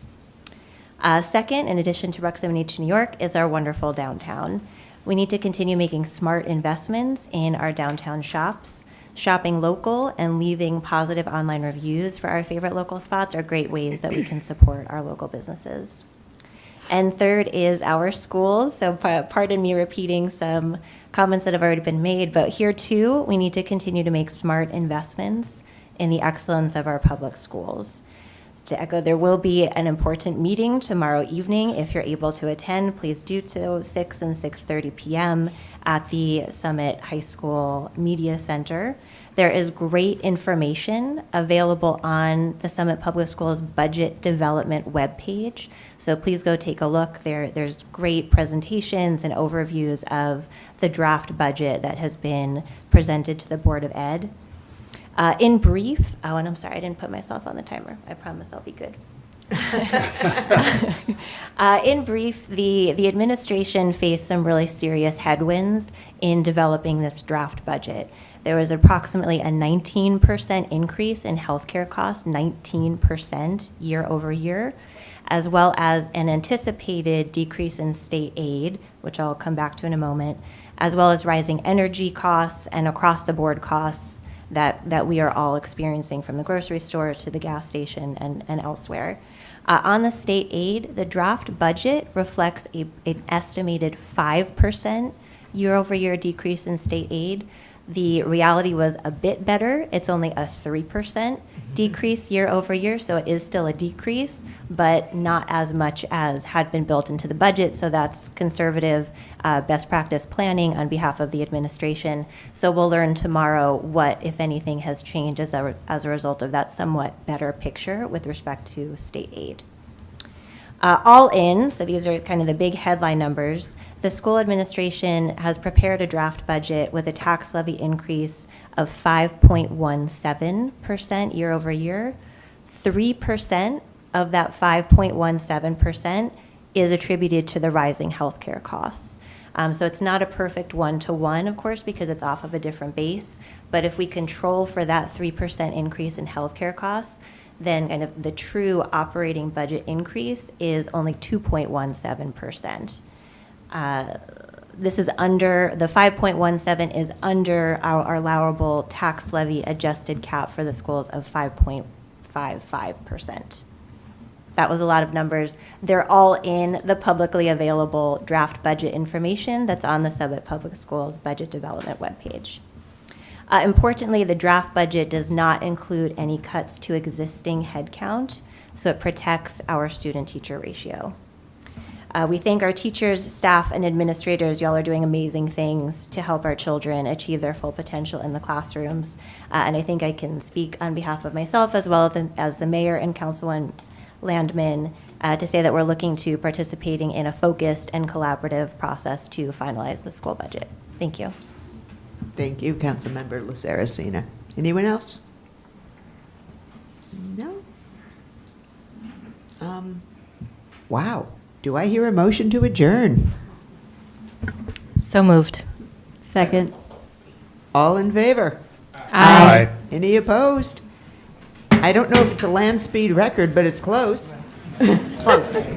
S15: Second, in addition to proximity to New York, is our wonderful downtown. We need to continue making smart investments in our downtown shops. Shopping local and leaving positive online reviews for our favorite local spots are great ways that we can support our local businesses. And third is our schools. So pardon me repeating some comments that have already been made, but here too, we need to continue to make smart investments in the excellence of our public schools. To echo, there will be an important meeting tomorrow evening. If you're able to attend, please do so, 6 and 6:30 p.m. at the Summit High School Media Center. There is great information available on the Summit Public Schools Budget Development webpage, so please go take a look. There's great presentations and overviews of the draft budget that has been presented to the Board of Ed. In brief, oh, and I'm sorry, I didn't put myself on the timer. I promise I'll be good. In brief, the administration faced some really serious headwinds in developing this draft budget. There was approximately a 19% increase in healthcare costs, 19% year over year, as well as an anticipated decrease in state aid, which I'll come back to in a moment, as well as rising energy costs and across-the-board costs that we are all experiencing, from the grocery store to the gas station and elsewhere. On the state aid, the draft budget reflects an estimated 5% year-over-year decrease in state aid. The reality was a bit better. It's only a 3% decrease year over year, so it is still a decrease, but not as much as had been built into the budget, so that's conservative best practice planning on behalf of the administration. So we'll learn tomorrow what, if anything, has changed as a result of that somewhat better picture with respect to state aid. All in, so these are kind of the big headline numbers, the school administration has prepared a draft budget with a tax levy increase of 5.17% year over year. 3% of that 5.17% is attributed to the rising healthcare costs. So it's not a perfect one-to-one, of course, because it's off of a different base. But if we control for that 3% increase in healthcare costs, then kind of the true operating budget increase is only 2.17%. This is under, the 5.17 is under our allowable tax levy adjusted cap for the schools of 5.55%. That was a lot of numbers. They're all in the publicly available draft budget information that's on the Summit Public Schools Budget Development webpage. Importantly, the draft budget does not include any cuts to existing headcount, so it protects our student-teacher ratio. We thank our teachers, staff, and administrators. Y'all are doing amazing things to help our children achieve their full potential in the classrooms. And I think I can speak on behalf of myself as well as the mayor and Councilwoman Landman to say that we're looking to participating in a focused and collaborative process to finalize the school budget. Thank you.
S1: Thank you, Councilmember Saracena. Anyone else? No? Wow. Do I hear a motion to adjourn?
S7: So moved.
S11: Second.
S1: All in favor?
S7: Aye.
S1: Any opposed? I don't know if it's a land speed record, but it's close.
S2: Close.